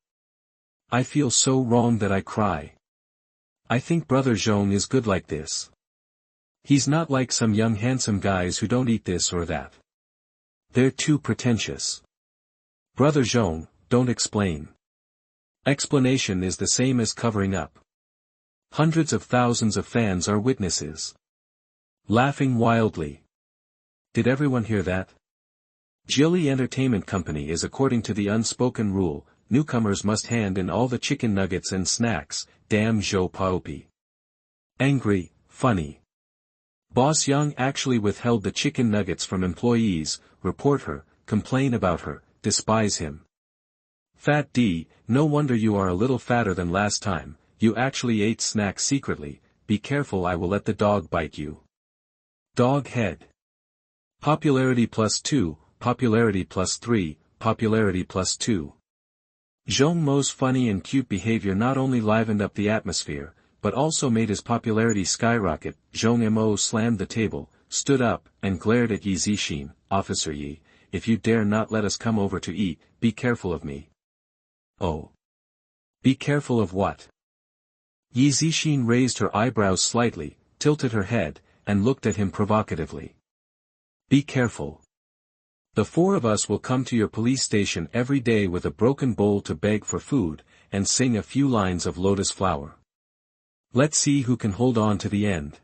I feel so wrong that I cry. I think Brother Zhong is good like this. He's not like some young handsome guys who don't eat this or that. They're too pretentious. Brother Zhong, don't explain. Explanation is the same as covering up. Hundreds of thousands of fans are witnesses. Laughing wildly. Did everyone hear that? Jilly Entertainment Company is according to the unspoken rule, newcomers must hand in all the chicken nuggets and snacks, damn Zhou Paopi. Angry, funny. Boss Yang actually withheld the chicken nuggets from employees, report her, complain about her, despise him. Fat D, no wonder you are a little fatter than last time, you actually ate snacks secretly, be careful, I will let the dog bite you. Dog head. Popularity +2, popularity +3, popularity +2. Zhong Mo's funny and cute behavior not only livened up the atmosphere, but also made his popularity skyrocket. Zhong Mo slammed the table, stood up, and glared at Yi Zixin. Officer Yi, if you dare not let us come over to eat, be careful of me. Oh. Be careful of what? Yi Zixin raised her eyebrows slightly, tilted her head, and looked at him provocatively. Be careful. The four of us will come to your police station every day with a broken bowl to beg for food, and sing a few lines of lotus flower. Let's see who can hold on to the end.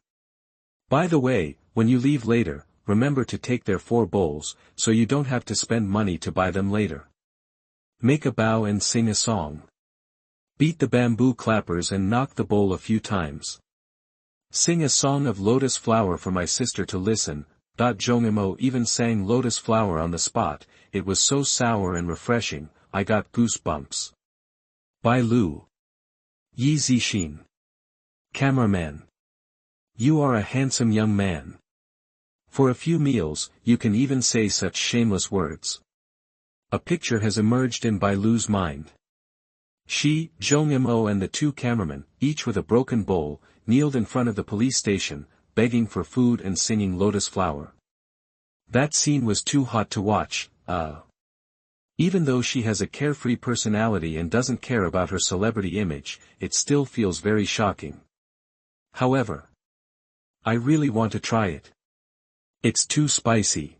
By the way, when you leave later, remember to take their 4 bowls, so you don't have to spend money to buy them later. Make a bow and sing a song. Beat the bamboo clappers and knock the bowl a few times. Sing a song of lotus flower for my sister to listen. Zhong Mo even sang lotus flower on the spot, it was so sour and refreshing, I got goosebumps. Bai Lu. Yi Zixin. Cameraman. You are a handsome young man. For a few meals, you can even say such shameless words. A picture has emerged in Bai Lu's mind. She, Zhong Mo and the 2 cameramen, each with a broken bowl, kneeled in front of the police station, begging for food and singing lotus flower. That scene was too hot to watch. Even though she has a carefree personality and doesn't care about her celebrity image, it still feels very shocking. However, I really want to try it. It's too spicy.